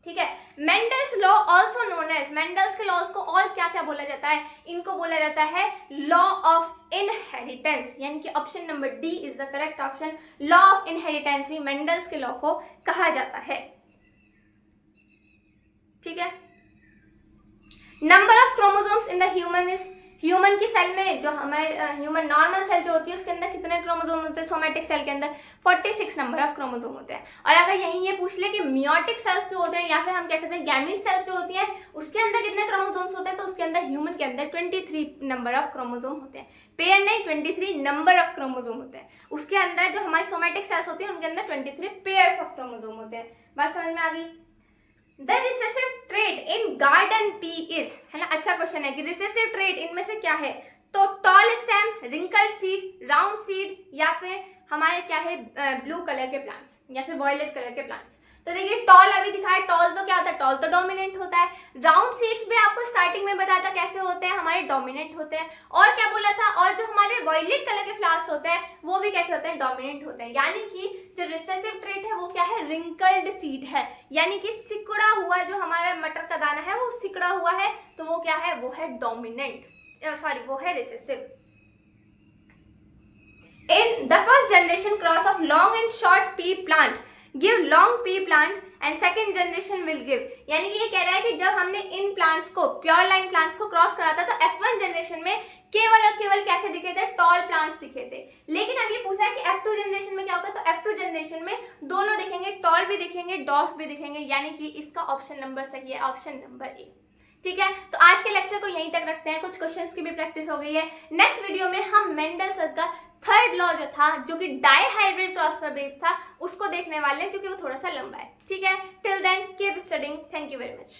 ठीक है, Mendel's law also known as, Mendel's के लॉज को और क्या क्या बोला जाता है? इनको बोला जाता है लॉ ऑफ इनहेरिटेंस, यानी कि option number D is the correct option. Law of inheritance भी मेंडल्स के लॉ को कहा जाता है। ठीक है, number of chromosomes in the human is, human की सेल में जो हमारे ह्यूमन नॉर्मल सेल जो होती है उसके अंदर कितने क्रोमोसोम होते हैं? सोमेटिक सेल के अंदर 46 नंबर ऑफ क्रोमोसोम होते हैं। और अगर यही ये पूछ ले कि मियोटिक सेल्स जो होते हैं या फिर हम कह सकते हैं गैमीट सेल्स जो होती हैं उसके अंदर कितने क्रोमोसोम्स होते हैं, तो उसके अंदर ह्यूमन के अंदर 23 नंबर ऑफ क्रोमोसोम होते हैं। पेयर नहीं, 23 नंबर ऑफ क्रोमोसोम होते हैं। उसके अंदर जो हमारी सोमेटिक सेल्स होती है उनके अंदर 23 पेयर्स ऑफ क्रोमोसोम होते हैं। बात समझ में आ गई? The recessive trait in garden pea is, है ना, अच्छा क्वेश्चन है कि रिसेसिव ट्रेट इनमें से क्या है? तो tall stem, wrinkled seed, round seed, या फिर हमारे क्या है ब्लू कलर के प्लांट्स या फिर वॉयलेट कलर के प्लांट्स। तो देखिए टॉल अभी दिखाया, टॉल तो क्या होता है? टॉल तो डोमिनेंट होता है। राउंड सीड्स भी आपको स्टार्टिंग में बताया था कैसे होते हैं, हमारे डोमिनेंट होते हैं। और क्या बोला था? और जो हमारे वॉयलेट कलर के फ्लावर्स होते हैं वो भी कैसे होते हैं? डोमिनेंट होते हैं। यानी कि जो रिसेसिव ट्रेट है वो क्या है? रिंकल्ड सीड है, यानी कि सिकुड़ा हुआ जो हमारा मटर का दाना है वो सिकुड़ा हुआ है, तो वो क्या है? वो है डोमिनेंट, सॉरी वो है recessive. In the first generation cross of long and short pea plant give long pea plant and second generation will give, यानी कि ये कह रहा है कि जब हमने इन प्लांट्स को, प्योर लाइन प्लांट्स को क्रॉस करा था तो F1 जनरेशन में केवल और केवल कैसे दिखे थे? टॉल प्लांट्स दिखे थे। लेकिन अब ये पूछा है कि F2 जनरेशन में क्या होगा? तो F2 जनरेशन में दोनों दिखेंगे, टॉल भी दिखेंगे, डॉर्फ भी दिखेंगे, यानी कि इसका ऑप्शन नंबर सही है, ऑप्शन नंबर ए। ठीक है, तो आज के लेक्चर को यहीं तक रखते हैं, कुछ क्वेश्चंस की भी प्रैक्टिस हो गई है। नेक्स्ट वीडियो में हम मेंडल का थर्ड लॉ जो था, जो कि डाई हाइब्रिड क्रॉस पर बेस्ड था, उसको देखने वाले हैं क्योंकि वो थोड़ा सा लंबा है। ठीक है, till then keep studying, thank you very much.